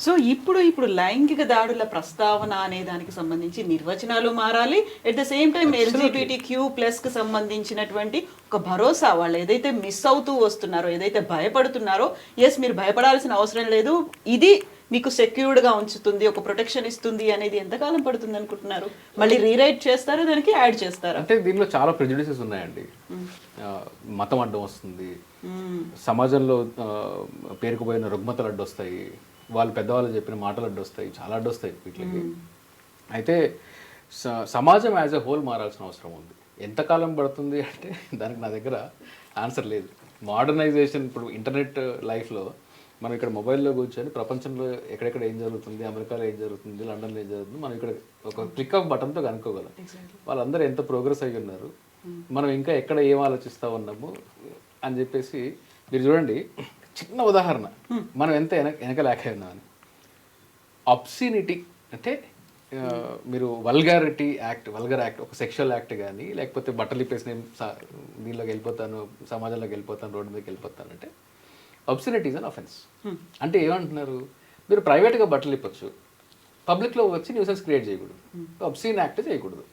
సో ఇప్పుడు లైంగిక దాడుల ప్రస్తావన అనే దానికి సంబంధించి నిర్వచనాలు మారాలి. At the same time LGBTQ+ కి సంబంధించినటువంటి ఒక భరోసా, వాళ్ళు ఏదైతే మిస్ అవుతూ వస్తున్నారో, ఏదైతే భయపడుతున్నారో, ఎస్ మీరు భయపడాల్సిన అవసరం లేదు, ఇది మీకు సెక్యూర్డ్గా ఉంచుతుంది, ఒక ప్రొటెక్షన్ ఇస్తుంది అనేది ఎంతకాలం పడుతుంది అనుకుంటున్నారు? మళ్ళీ రీరైట్ చేస్తారా, దానికి యాడ్ చేస్తారా? అంటే దీనిలో చాలా ప్రెజుడిసెస్ ఉన్నాయండి. మతం అడ్డం వస్తుంది, సమాజంలో పేరుకుపోయిన రుగ్మతలు అడ్డొస్తాయి, వాళ్ళు పెద్దవాళ్ళు చెప్పిన మాటలు అడ్డొస్తాయి, చాలా అడ్డొస్తాయి వీటికి. అయితే సమాజం యాజ్ ఎ హోల్ మారాల్సిన అవసరం ఉంది. ఎంతకాలం పడుతుంది అంటే దానికి నా దగ్గర ఆన్సర్ లేదు. మోడర్నైజేషన్, ఇప్పుడు ఇంటర్నెట్ లైఫ్లో మనం ఇక్కడ మొబైల్లో కూర్చొని ప్రపంచంలో ఎక్కడెక్కడ ఏం జరుగుతుంది, అమెరికాలో ఏం జరుగుతుంది, లండన్లో ఏం జరుగుతుంది, మనం ఇక్కడ ఒక క్లిక్ ఆఫ్ బటన్తో కనుక్కోగలం. వాళ్ళందరూ ఎంత ప్రోగ్రెస్ అయ్యి ఉన్నారు, మనం ఇంకా ఎక్కడ ఏం ఆలోచిస్తూ ఉన్నాము అని చెప్పేసి మీరు చూడండి. చిన్న ఉదాహరణ, మనం ఎంత వెనకలేక ఉన్నామని. అబ్సినిటీ అంటే మీరు వల్గర్ యాక్ట్, ఒక సెక్షువల్ యాక్ట్ కానీ, లేకపోతే బట్టలు ఇప్పేసి నేను దీనిలోకి వెళ్ళిపోతాను, సమాజంలోకి వెళ్ళిపోతాను, రోడ్డు మీదకి వెళ్ళిపోతాను అంటే అబ్సినిటీ ఈజ్ అన్ అఫెన్స్. అంటే ఏమంటున్నారు, మీరు ప్రైవేట్గా బట్టలు ఇప్పొచ్చు, పబ్లిక్లో వచ్చి న్యూసెన్స్ క్రియేట్ చేయకూడదు, అబ్సీన్ యాక్ట్ చేయకూడదు.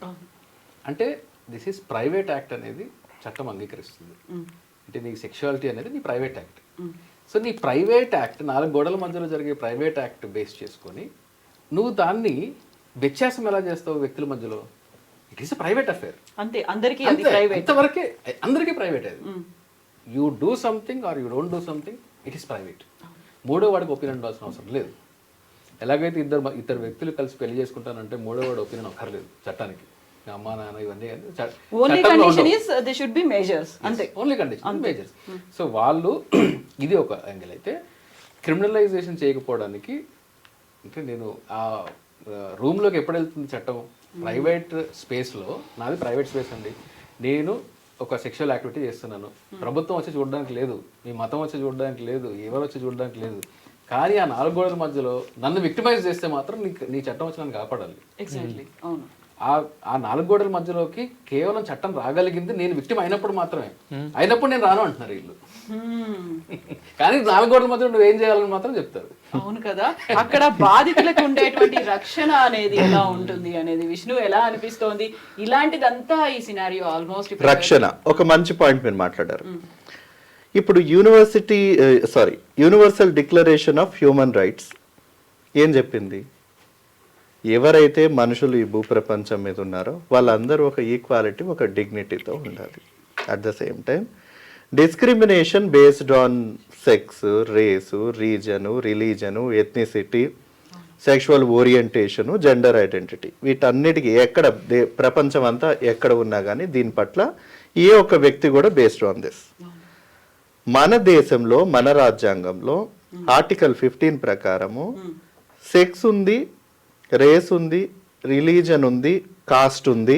అంటే దిస్ ఈజ్ ప్రైవేట్ యాక్ట్ అనేది చట్టం అంగీకరిస్తుంది. అంటే నీ సెక్షువాలిటీ అనేది నీ ప్రైవేట్ యాక్ట్. సో నీ ప్రైవేట్ యాక్ట్, 4 గోడల మధ్యలో జరిగే ప్రైవేట్ యాక్ట్ బేస్ చేసుకొని నువ్వు దాన్ని వ్యత్యాసం ఎలా చేస్తావు వ్యక్తుల మధ్యలో? It is a private affair. అంతే, అందరికీ అది ప్రైవేట్. అంతవరకే, అందరికీ ప్రైవేట్ అది. You do something or you don't do something, it is private. మూడో వాడికి ఒపీనియన్ ఉండాల్సిన అవసరం లేదు. ఎలాగైతే ఇద్దరు వ్యక్తులు కలిసి పెళ్లి చేసుకుంటానంటే మూడో వాడి ఒపీనియన్ అక్కర్లేదు చట్టానికి. అమ్మా నాన్న ఇవన్నీ only condition is they should be measures, అంతే, ఓన్లీ కండిషన్ మెజర్స్. సో వాళ్ళు ఇది ఒక యాంగిల్. అయితే క్రిమినలైజేషన్ చేయకపోవడానికి అంటే నేను ఆ రూమ్లోకి ఎప్పుడు వెళ్తుంది చట్టం? ప్రైవేట్ స్పేస్లో, నాది ప్రైవేట్ స్పేస్ అండి, నేను ఒక సెక్షువల్ యాక్టివిటీ చేస్తున్నాను, ప్రభుత్వం వచ్చి చూడడానికి లేదు, మీ మతం వచ్చి చూడడానికి లేదు, ఎవరు వచ్చి చూడడానికి లేదు, కానీ ఆ 4 గోడల మధ్యలో నన్ను విక్టిమైజ్ చేస్తే మాత్రం నీ చట్టం వచ్చి నన్ను కాపాడాలి. ఎగ్జాక్ట్లీ, అవును. ఆ 4 గోడల మధ్యలోకి కేవలం చట్టం రాగలిగింది నేను విక్టిమ్ అయినప్పుడు మాత్రమే. అయినప్పుడు నేను రాను అంటున్నారు వీళ్ళు. కానీ 4 గోడల మధ్యలో నువ్వు ఏం చేయాలని మాత్రం చెప్తారు. అవును కదా, అక్కడ బాధితులకు ఉండేటువంటి రక్షణ అనేది ఎలా ఉంటుంది అనేది విష్ణు ఎలా అనిపిస్తోంది? ఇలాంటిదంతా ఈ సినారియో ఆల్మోస్ట్ రక్షణ ఒక మంచి పాయింట్ మీరు మాట్లాడారు. ఇప్పుడు universal declaration of human rights ఏం చెప్పింది? ఎవరైతే మనుషులు ఈ భూప్రపంచం మీద ఉన్నారో వాళ్ళందరూ ఒక ఈక్వాలిటీ, ఒక డిగ్నిటీతో ఉండాలి. At the same time discrimination based on sex, race, reason, religion, ethnicity, sexual orientation, gender identity, వీటన్నిటికీ ఎక్కడ ప్రపంచం అంతా ఎక్కడ ఉన్నా కానీ దీని పట్ల ఏ ఒక్క వ్యక్తి కూడా బేస్డ్ ఆన్ దిస్. మన దేశంలో, మన రాజ్యాంగంలో ఆర్టికల్ 15 ప్రకారము సెక్స్ ఉంది, రేస్ ఉంది, రిలీజన్ ఉంది, కాస్ట్ ఉంది,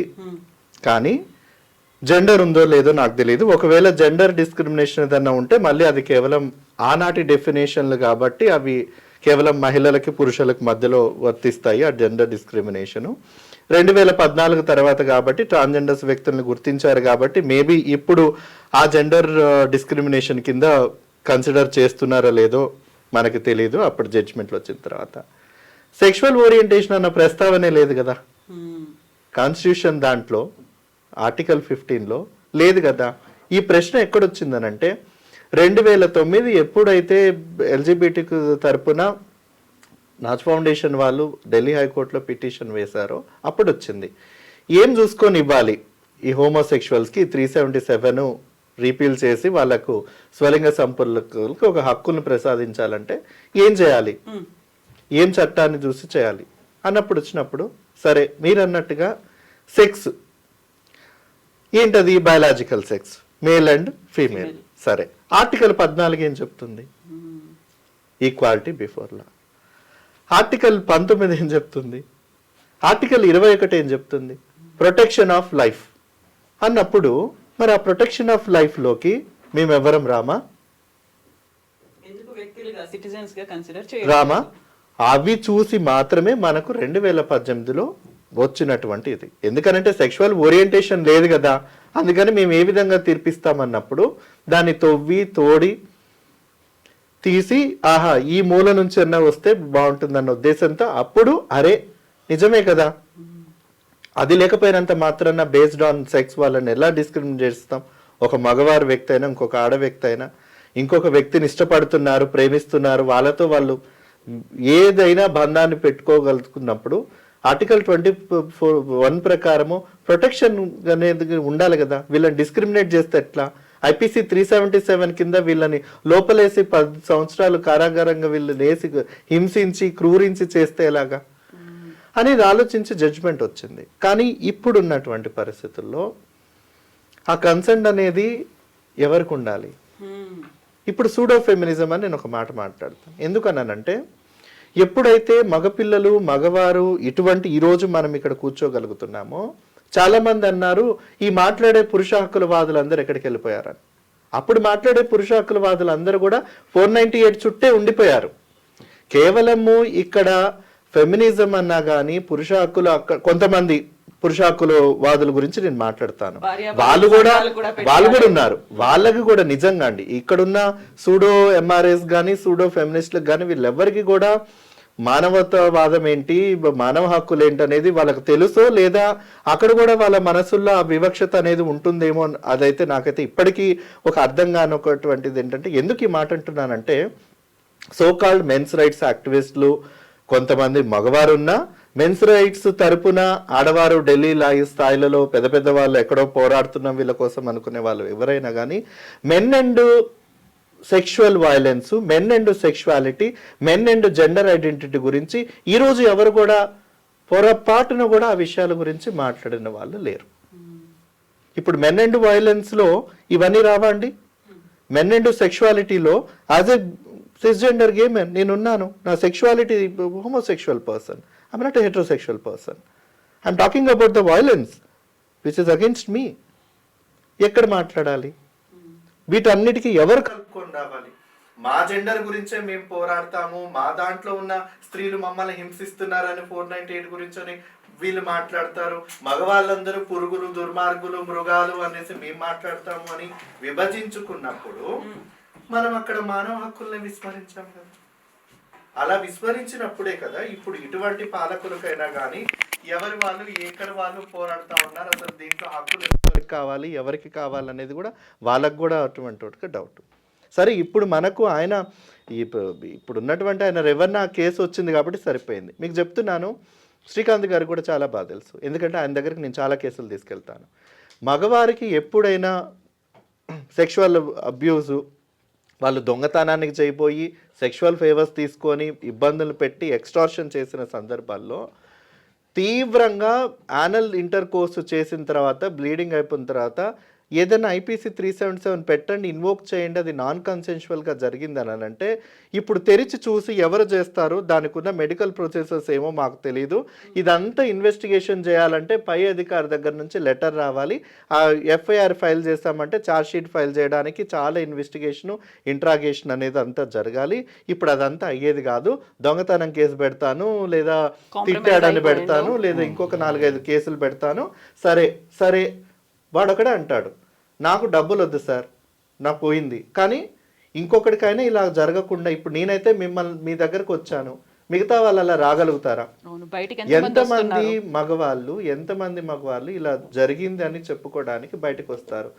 కానీ జెండర్ ఉందో లేదో నాకు తెలియదు. ఒకవేళ జెండర్ డిస్క్రిమినేషన్ ఏదన్నా ఉంటే మళ్ళీ అది కేవలం ఆనాటి డెఫినేషన్లు కాబట్టి అవి కేవలం మహిళలకి పురుషులకు మధ్యలో వర్తిస్తాయి ఆ జెండర్ డిస్క్రిమినేషను. 2014 తర్వాత కాబట్టి ట్రాన్స్జెండర్స్ వ్యక్తులను గుర్తించారు కాబట్టి మేబీ ఇప్పుడు ఆ జెండర్ డిస్క్రిమినేషన్ కింద కన్సిడర్ చేస్తున్నారో లేదో మనకి తెలియదు అప్పుడు జడ్జిమెంట్లు వచ్చిన తర్వాత. సెక్షువల్ ఓరియంటేషన్ అన్న ప్రస్తావనే లేదు కదా కాన్స్టిట్యూషన్, దాంట్లో ఆర్టికల్ 15లో లేదు కదా. ఈ ప్రశ్న ఎక్కడొచ్చిందనంటే 2009 ఎప్పుడైతే ఎల్జిబిటి తరపున నాచ్ ఫౌండేషన్ వాళ్ళు ఢిల్లీ హైకోర్టులో పిటిషన్ వేశారో అప్పుడు వచ్చింది. ఏం చూసుకొని ఇవ్వాలి ఈ హోమోసెక్షువల్స్కి 377 రీపీల్ చేసి వాళ్ళకు స్వలింగ సంపన్నులకు ఒక హక్కును ప్రసాదించాలంటే ఏం చేయాలి, ఏం చట్టాన్ని చూసి చేయాలి అన్నప్పుడు వచ్చినప్పుడు సరే మీరు అన్నట్టుగా సెక్స్ ఏంటది, biological sex, male and female. సరే, ఆర్టికల్ 14 ఏం చెప్తుంది? Equality before law. ఆర్టికల్ 19 ఏం చెప్తుంది? ఆర్టికల్ 21 ఏం చెప్తుంది? ప్రొటెక్షన్ ఆఫ్ లైఫ్ అన్నప్పుడు మరి ఆ ప్రొటెక్షన్ ఆఫ్ లైఫ్లోకి మేమెవరం రామా? ఎందుకు వ్యక్తులుగా సిటిజన్స్ గా కన్సిడర్ రామా? అవి చూసి మాత్రమే మనకు 2018లో వచ్చినటువంటి ఇది. ఎందుకనంటే సెక్షువల్ ఓరియంటేషన్ లేదు కదా, అందుకని మేము ఏ విధంగా తీర్పిస్తామన్నప్పుడు దాన్ని తవ్వి తోడి తీసి ఆహా ఈ మూల నుంచి అన్న వస్తే బాగుంటుందన్న ఉద్దేశంతో అప్పుడు అరే నిజమే కదా, అది లేకపోయినంత మాత్రాన బేస్డ్ ఆన్ సెక్స్ వాళ్ళని ఎలా డిస్క్రిమినేట్ చేస్తాం? ఒక మగవారి వ్యక్తి అయినా ఇంకొక ఆడ వ్యక్తి అయినా ఇంకొక వ్యక్తిని ఇష్టపడుతున్నారు, ప్రేమిస్తున్నారు, వాళ్ళతో వాళ్ళు ఏదైనా బంధాన్ని పెట్టుకోగలుగుతున్నప్పుడు ఆర్టికల్ 24(1) ప్రకారము ప్రొటెక్షన్ అనేది ఉండాలి కదా. వీళ్ళని డిస్క్రిమినేట్ చేస్తే ఎట్లా? IPC 377 కింద వీళ్ళని లోపలేసి 10 సంవత్సరాలు కారాగారంగా వీళ్ళని వేసి హింసించి క్రూరించి చేస్తే ఎలాగా అనేది ఆలోచించి జడ్జిమెంట్ వచ్చింది. కానీ ఇప్పుడున్నటువంటి పరిస్థితుల్లో ఆ కన్సెంట్ అనేది ఎవరికి ఉండాలి? ఇప్పుడు సూడో ఫెమినిజం అని నేను ఒక మాట మాట్లాడతాను. ఎందుకన్నానంటే ఎప్పుడైతే మగపిల్లలు మగవారు ఇటువంటి ఈరోజు మనం ఇక్కడ కూర్చోగలుగుతున్నామో, చాలా మంది అన్నారు ఈ మాట్లాడే పురుష హక్కుల వాదులందరూ ఎక్కడికి వెళ్ళిపోయారని. అప్పుడు మాట్లాడే పురుష హక్కుల వాదులందరూ కూడా 498 చుట్టే ఉండిపోయారు. కేవలము ఇక్కడ ఫెమినిజం అన్నా కానీ పురుష హక్కులు కొంతమంది పురుష హక్కుల వాదుల గురించి నేను మాట్లాడతాను. వాళ్ళు కూడా ఉన్నారు. వాళ్ళకి కూడా నిజంగా అండి ఇక్కడున్న సూడో MRS కానీ సూడో ఫెమినిస్ట్లకు కానీ వీళ్ళెవ్వరికి కూడా మానవతావాదం ఏంటి, మానవ హక్కులు ఏంటి అనేది వాళ్ళకి తెలుసో లేదా అక్కడ కూడా వాళ్ళ మనసుల్లో ఆ వివక్షత అనేది ఉంటుందేమో. అదైతే నాకైతే ఇప్పటికీ ఒక అర్థం కానటువంటిది ఏంటంటే, ఎందుకు ఈ మాట అంటున్నానంటే సో కాల్డ్ మెన్స్ రైట్స్ యాక్టివిస్టులు కొంతమంది మగవారు ఉన్నా మెన్స్ రైట్స్ తరపున ఆడవారు ఢిల్లీ స్థాయిలలో పెద్ద పెద్ద వాళ్ళు ఎక్కడో పోరాడుతున్నాం వీళ్ళ కోసం అనుకునే వాళ్ళు ఎవరైనా కానీ men and sexual violence, men and sexuality, men and gender identity గురించి ఈరోజు ఎవరు కూడా పొరపాటున కూడా ఆ విషయాల గురించి మాట్లాడిన వాళ్ళు లేరు. ఇప్పుడు మెన్ అండ్ వైలెన్స్లో ఇవన్నీ రావండి. మెన్ అండ్ సెక్షువాలిటీలో as a cisgender gay men నేనున్నాను, నా sexuality homosexual person, I'm not a heterosexual person, I'm talking about the violence which is against me. ఎక్కడ మాట్లాడాలి? వీటన్నిటికీ ఎవరు కలుపుకొని రావాలి? మా జెండర్ గురించే మేము పోరాడతాము, మా దాంట్లో ఉన్న స్త్రీలు మమ్మల్ని హింసిస్తున్నారని 498 గురించి వీళ్ళు మాట్లాడతారు, మగవాళ్ళందరూ పురుగులు దుర్మార్గులు మృగాలు అనేసి మేము మాట్లాడతాము అని విభజించుకున్నప్పుడు మనం అక్కడ మానవ హక్కుల్ని విస్మరించాం కదా. అలా విస్మరించినప్పుడే కదా ఇప్పుడు ఇటువంటి పాలకులకైనా కానీ ఎవరి వాళ్ళు ఎక్కడ వాళ్ళు పోరాడుతూ ఉన్నారు, అసలు దీంట్లో హక్కులు ఎవరికి కావాలి ఎవరికి కావాలనేది కూడా వాళ్ళకు కూడా అటువంటి డౌట్. సరే ఇప్పుడు మనకు ఆయన ఇప్పుడు ఉన్నటువంటి ఆయన రెవెన్యూ కేసు వచ్చింది కాబట్టి సరిపోయింది. మీకు చెప్తున్నాను, శ్రీకాంత్ గారికి కూడా చాలా బాగా తెలుసు, ఎందుకంటే ఆయన దగ్గరికి నేను చాలా కేసులు తీసుకెళ్తాను. మగవారికి ఎప్పుడైనా సెక్షువల్ అబ్యూజు వాళ్ళు దొంగతనానికి చేయబోయి సెక్షువల్ ఫేవర్స్ తీసుకొని ఇబ్బందులు పెట్టి ఎక్స్టార్షన్ చేసిన సందర్భాల్లో తీవ్రంగా యానల్ ఇంటర్ కోర్సు చేసిన తర్వాత బ్లీడింగ్ అయిపోయిన తర్వాత ఏదైనా IPC 377 పెట్టండి, ఇన్వోక్ చేయండి, అది నాన్ కన్సెన్షువల్గా జరిగిందని అంటే ఇప్పుడు తెరిచి చూసి ఎవరు చేస్తారు, దానికి ఉన్న మెడికల్ ప్రొసెసర్స్ ఏమో మాకు తెలియదు. ఇదంతా ఇన్వెస్టిగేషన్ చేయాలంటే పై అధికారి దగ్గర నుంచి లెటర్ రావాలి, ఆ FIR ఫైల్ చేస్తామంటే ఛార్జ్ షీట్ ఫైల్ చేయడానికి చాలా ఇన్వెస్టిగేషను ఇంట్రాగేషన్ అనేది అంతా జరగాలి. ఇప్పుడు అదంతా అయ్యేది కాదు. దొంగతనం కేసు పెడతాను, లేదా తిట్టాడని పెడతాను, లేదా ఇంకొక 4-5 కేసులు పెడతాను. సరే వాడు ఒకడే అంటాడు నాకు డబ్బులు వద్దు సార్, నాకు పోయింది, కానీ ఇంకొకటికైనా ఇలా జరగకుండా ఇప్పుడు నేనైతే మీ దగ్గరకు వచ్చాను, మిగతా వాళ్ళు అలా రాగలుగుతారా? ఎంతమంది మగవాళ్ళు ఇలా జరిగింది అని చెప్పుకోవడానికి బయటకు వస్తారు?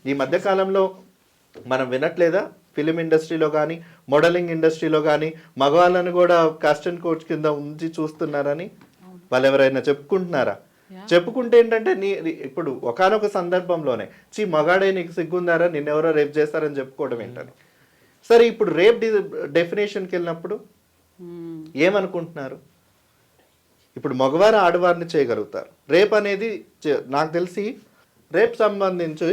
ఈ మధ్య కాలంలో మనం వినట్లేదా ఫిలిం ఇండస్ట్రీలో కానీ మోడలింగ్ ఇండస్ట్రీలో కానీ మగవాళ్ళని కూడా కాస్ట్ అండ్ కోచ్ కింద ఉంచి చూస్తున్నారని వాళ్ళు ఎవరైనా చెప్పుకుంటున్నారా? చెప్పుకుంటే ఏంటంటే ఇప్పుడు ఒకానొక సందర్భంలోనే మగాడే నీకు సిగ్గుందారా, నిన్నెవరో రేప్ చేస్తారని చెప్పుకోవడం ఏంటని. సరే ఇప్పుడు రేప్ డెఫినేషన్కి వెళ్ళినప్పుడు ఏమనుకుంటున్నారు? ఇప్పుడు మగవారు ఆడవారిని చేయగలుగుతారు. రేప్ అనేది నాకు తెలిసి రేప్ సంబంధించి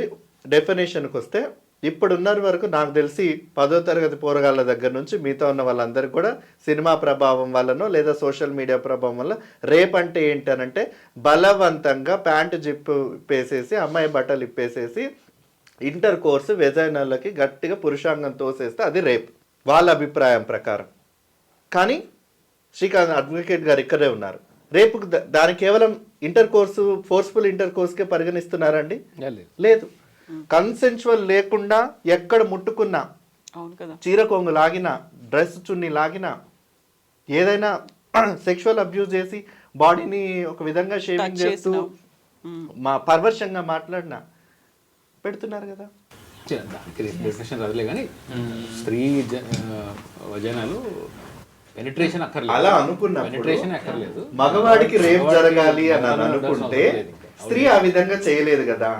డెఫినేషన్కి వస్తే ఇప్పుడున్న వరకు నాకు తెలిసి 10వ తరగతి పోరగాళ్ళ దగ్గర నుంచి మిగతా ఉన్న వాళ్ళందరికీ కూడా సినిమా ప్రభావం వల్లనో లేదా సోషల్ మీడియా ప్రభావం వల్ల రేప్ అంటే ఏంటనంటే బలవంతంగా ప్యాంటు జిప్పు ఇప్పేసేసి అమ్మాయి బట్టలు ఇప్పేసేసి ఇంటర్ కోర్సు వెజైనలకి గట్టిగా పురుషాంగం తోసేస్తే అది రేప్ వాళ్ళ అభిప్రాయం ప్రకారం. కానీ శ్రీకాంత్ అడ్వకేట్ గారు ఇక్కడే ఉన్నారు. రేపు దాని కేవలం ఇంటర్ కోర్సు ఫోర్స్ఫుల్ ఇంటర్ కోర్సుకే పరిగణిస్తున్నారండి? లేదు. కన్సెన్చువల్ లేకుండా ఎక్కడ ముట్టుకున్నా, చీర కొంగు లాగినా, డ్రెస్ చున్ని లాగినా, ఏదైనా సెక్షువల్ అబ్యూస్ చేసి బాడీని ఒక విధంగా షేవింగ్ చేస్తూ మా పర్వర్షంగా మాట్లాడినా పెడుతున్నారు కదా. దానికి డెఫినేషన్ రాదులే కానీ స్త్రీ వజనాలు పెనిట్రేషన్ అక్కర్లేదు. అలా అనుకున్నప్పుడు పెనిట్రేషన్ అక్కర్లేదు. మగవాడికి రేప్ జరగాలి అని అనుకుంటే స్త్రీ ఆ విధంగా చేయలేదు కదా.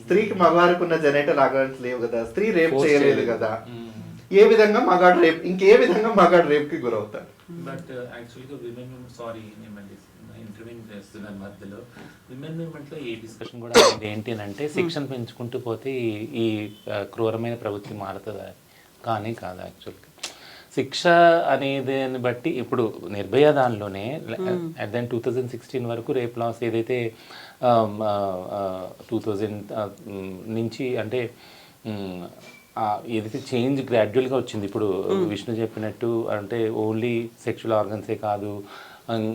స్త్రీకి మగవారికి ఉన్న జెనైటల్ ఆర్గన్స్ లేవు కదా. స్త్రీ రేప్ చేయలేదు కదా. ఏ విధంగా మగాడు రేప్, ఇంకే విధంగా మగాడు రేప్ కి గురవుతాడు? బట్ యాక్చువల్గా విమెన్, సారీ ఇంటర్వ్యూన్ చేస్తున్నాను మధ్యలో, విమెన్ మూవ్మెంట్లో ఈ డిస్కషన్ కూడా ఏంటి అంటే శిక్షణ పెంచుకుంటూ పోతే ఈ క్రూరమైన ప్రవృత్తి మారుతుందా? కానీ కాదు. యాక్చువల్గా శిక్ష అనేదాన్ని బట్టి ఇప్పుడు నిర్భయ దానిలోనే అట్ దెన్ 2016 వరకు రేప్ లాస్ ఏదైతే 2000 నుంచి అంటే ఏదైతే చేంజ్ గ్రాడ్యువల్గా వచ్చింది. ఇప్పుడు విష్ణు చెప్పినట్టు అంటే ఓన్లీ సెక్షువల్ ఆర్గన్సే కాదు,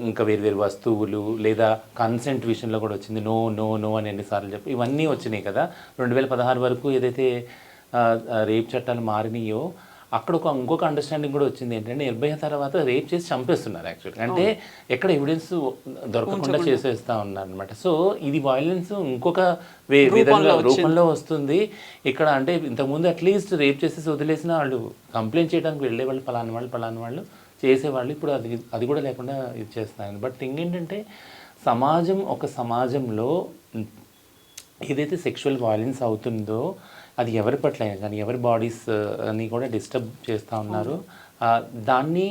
ఇంకా వేరు వేరు వస్తువులు లేదా కన్సెంట్ విషయంలో కూడా వచ్చింది. నో నో నో అని ఎన్నిసార్లు చెప్పి ఇవన్నీ వచ్చినాయి కదా. 2016 వరకు ఏదైతే రేప్ చట్టాలు మారినాయో అక్కడ ఇంకొక అండర్స్టాండింగ్ కూడా వచ్చింది ఏంటంటే నిర్భయ తర్వాత రేప్ చేసి చంపేస్తున్నారు యాక్చువల్గా. అంటే ఎక్కడ ఎవిడెన్స్ దొరకకుండా చేసేస్తూ ఉన్నారు అనమాట. సో ఇది వైలెన్స్ ఇంకొక విధంగా రూపంలో వస్తుంది ఇక్కడ. అంటే ఇంతకుముందు అట్లీస్ట్ రేప్ చేసేసి వదిలేసిన వాళ్ళు కంప్లైంట్ చేయడానికి వెళ్ళేవాళ్ళు, పలానా వాళ్ళు చేసేవాళ్ళు. ఇప్పుడు అది కూడా లేకుండా ఇది చేస్తున్నారు. బట్ థింగ్ ఏంటంటే ఒక సమాజంలో ఏదైతే సెక్షువల్ వైలెన్స్ అవుతుందో అది ఎవరి పట్ల అయినా కానీ ఎవరి బాడీస్ అని కూడా డిస్టర్బ్ చేస్తూ ఉన్నారు. దాన్ని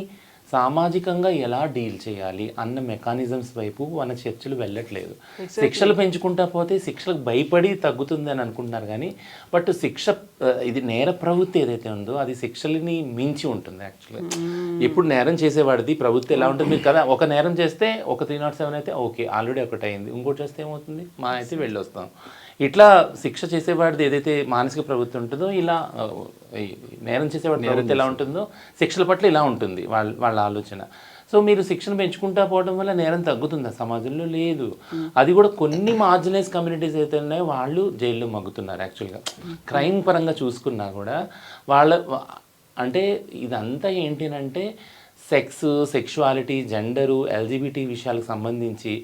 సామాజికంగా ఎలా డీల్ చేయాలి అన్న మెకానిజమ్స్ వైపు మన చర్చలు వెళ్ళట్లేదు. శిక్షలు పెంచుకుంటా పోతే శిక్షలకు భయపడి తగ్గుతుంది అని అనుకుంటున్నారు కానీ బట్ ఇది నేర ప్రవృత్తి ఏదైతే ఉందో అది శిక్షలని మించి ఉంటుంది యాక్చువల్గా. ఇప్పుడు నేరం చేసేవాడిది ప్రవృత్తి ఎలా ఉంటుంది మీరు కదా, ఒక నేరం చేస్తే ఒక 307 అయితే ఓకే ఆల్రెడీ ఒకటి అయింది, ఇంకోటి చేస్తే ఏమవుతుంది మా అయితే వెళ్ళొస్తాం. ఇట్లా శిక్ష చేసేవాడిది ఏదైతే మానసిక ప్రవృత్తి ఉంటుందో ఇలా నేరం చేసేవాడి ప్రవృత్తి ఎలా ఉంటుందో శిక్షల పట్ల ఇలా ఉంటుంది వాళ్ళ ఆలోచన. సో మీరు శిక్షణ పెంచుకుంటా పోవడం వల్ల నేరం తగ్గుతుందా సమాజంలో? లేదు. అది కూడా కొన్ని మార్జినలైజ్ కమ్యూనిటీస్ అయితే ఉన్నాయో వాళ్ళు జైల్లో మగ్గుతున్నారు యాక్చువల్గా. క్రైమ్ పరంగా చూసుకున్నా కూడా అంటే ఇదంతా ఏంటంటే సెక్షువాలిటీ, జెండరు, ఎల్జిబిటీ విషయాలకు సంబంధించి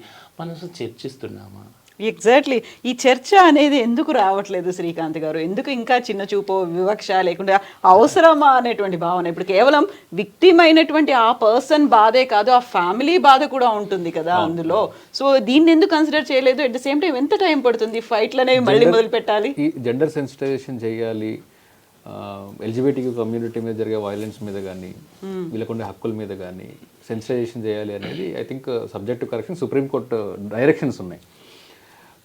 మనం అసలు చర్చిస్తున్నామా? ఎగ్జాక్ట్లీ. ఈ చర్చ అనేది ఎందుకు రావట్లేదు శ్రీకాంత్ గారు? ఎందుకు ఇంకా చిన్న చూపు, వివక్ష లేకుండా అవసరమా అనేటువంటి భావన? ఇప్పుడు కేవలం విక్టిమ్ అయినటువంటి ఆ పర్సన్ బాధే కాదు, ఆ ఫ్యామిలీ బాధ కూడా ఉంటుంది కదా అందులో. సో దీన్ని ఎందుకు కన్సిడర్ చేయలేదు? అట్ ద సేమ్ టైం ఎంత టైం పడుతుంది ఫైట్లు అనేవి మళ్ళీ మొదలు పెట్టాలి? ఈ జెండర్ సెన్సిటైజేషన్ చేయాలి, ఎల్జిబిటీ కమ్యూనిటీ మీద జరిగే వైలెన్స్ మీద కానీ వీళ్ళకుండే హక్కుల మీద కానీ సెన్సిటైజేషన్ చేయాలి అనేది I think subject to correction supreme court directions ఉన్నాయి.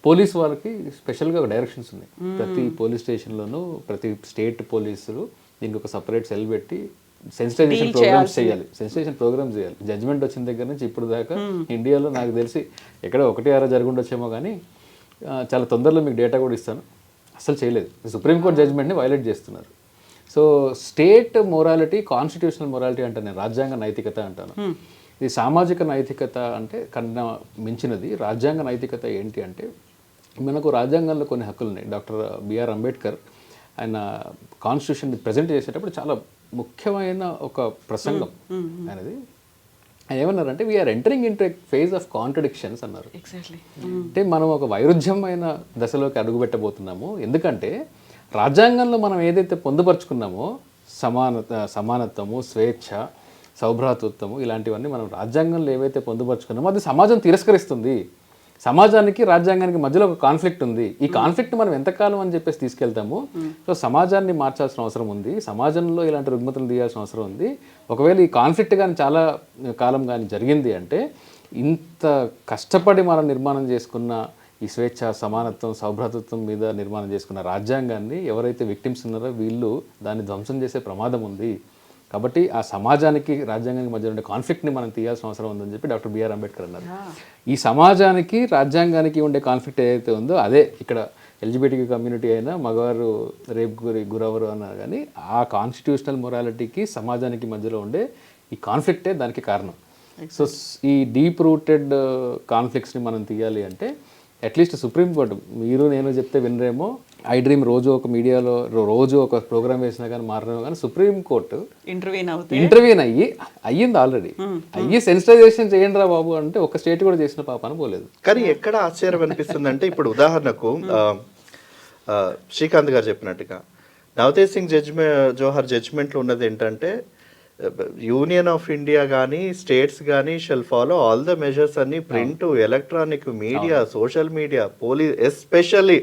పోలీస్ వాళ్ళకి స్పెషల్గా డైరెక్షన్స్ ఉన్నాయి. ప్రతి పోలీస్ స్టేషన్లోనూ ప్రతి స్టేట్ పోలీసులు దీనికి ఒక సపరేట్ సెల్ పెట్టి సెన్సిటైజేషన్ ప్రోగ్రామ్స్ చేయాలి. జడ్జ్మెంట్ వచ్చిన దగ్గర నుంచి ఇప్పుడు దాకా ఇండియాలో నాకు తెలిసి ఎక్కడ 1-6 జరుగుండొచ్చేమో కానీ చాలా తొందరలో మీకు డేటా కూడా ఇస్తాను, అసలు చేయలేదు. సుప్రీంకోర్టు జడ్జ్మెంట్ని వైలేట్ చేస్తున్నారు. So state morality, constitutional morality అంటాను నేను, రాజ్యాంగ నైతికత అంటాను. ఇది సామాజిక నైతికత అంటే కన్నా మించినది. రాజ్యాంగ నైతికత ఏంటి అంటే మనకు రాజ్యాంగంలో కొన్ని హక్కులు ఉన్నాయి. డాక్టర్ బిఆర్ అంబేద్కర్ ఆయన కాన్స్టిట్యూషన్ ప్రజెంట్ చేసేటప్పుడు చాలా ముఖ్యమైన ఒక ప్రసంగం అనేది ఏమన్నారంటే we are entering into a phase of contradictions అన్నారు. అంటే మనం ఒక వైరుధ్యమైన దశలోకి అడుగుపెట్టబోతున్నాము. ఎందుకంటే రాజ్యాంగంలో మనం ఏదైతే పొందుపరుచుకున్నామో సమానత్వము, స్వేచ్ఛ, సౌభ్రాతృత్వము ఇలాంటివన్నీ మనం రాజ్యాంగంలో ఏవైతే పొందుపరుచుకున్నామో అది సమాజం తిరస్కరిస్తుంది. సమాజానికి రాజ్యాంగానికి మధ్యలో ఒక కాన్ఫ్లిక్ట్ ఉంది. ఈ కాన్ఫ్లిక్ట్ మనం ఎంతకాలం అని చెప్పేసి తీసుకెళ్తాము. సో సమాజాన్ని మార్చాల్సిన అవసరం ఉంది, సమాజంలో ఇలాంటి రుగ్మతలు తీయాల్సిన అవసరం ఉంది. ఒకవేళ ఈ కాన్ఫ్లిక్ట్ కానీ చాలా కాలం కానీ జరిగింది అంటే ఇంత కష్టపడి మనం నిర్మాణం చేసుకున్న ఈ స్వేచ్ఛ, సమానత్వం, సౌభ్రాతృత్వం మీద నిర్మాణం చేసుకున్న రాజ్యాంగాన్ని ఎవరైతే విక్టిమ్స్ ఉన్నారో వీళ్ళు దాన్ని ధ్వంసం చేసే ప్రమాదం ఉంది. కాబట్టి ఆ సమాజానికి రాజ్యాంగానికి మధ్య ఉండే కాన్ఫ్లిక్ట్ని మనం తీయాల్సిన అవసరం ఉందని చెప్పి డాక్టర్ బిఆర్ అంబేద్కర్ అన్నారు. ఈ సమాజానికి రాజ్యాంగానికి ఉండే కాన్ఫ్లిక్ట్ ఏదైతే ఉందో అదే ఇక్కడ ఎల్జిబిటీ కమ్యూనిటీ అయినా మగవారు రేప్ గురవరు అన్నారు. కానీ ఆ కాన్స్టిట్యూషనల్ మొరాలిటీకి సమాజానికి మధ్యలో ఉండే ఈ కాన్ఫ్లిక్టే దానికి కారణం. సో ఈ డీప్ రూటెడ్ కాన్ఫ్లిక్ట్స్ని మనం తీయాలి అంటే అట్లీస్ట్ సుప్రీంకోర్టు, మీరు నేను చెప్తే వినరేమో, ఐ డ్రీమ్ రోజు ఒక మీడియాలో రోజు ఒక ప్రోగ్రామ్ వేసినా కానీ మారనేమో, కానీ సుప్రీంకోర్టు ఇంటర్వ్యూన్ అయ్యింది ఆల్రెడీ. అయ్యి సెన్సిటైజేషన్ చేయండి రా బాబు అంటే ఒక స్టేట్ కూడా చేసిన పాపన పోలేదు. కానీ ఎక్కడ ఆశ్చర్యం అనిపిస్తుంది అంటే ఇప్పుడు ఉదాహరణకు శ్రీకాంత్ గారు చెప్పినట్టుగా నవతేజ్ సింగ్ జోహర్ జడ్జ్మెంట్లో ఉన్నది ఏంటంటే యూనియన్ ఆఫ్ ఇండియా కానీ స్టేట్స్ కానీ shall follow all the measures అన్ని print, electronic media, social media, police, especially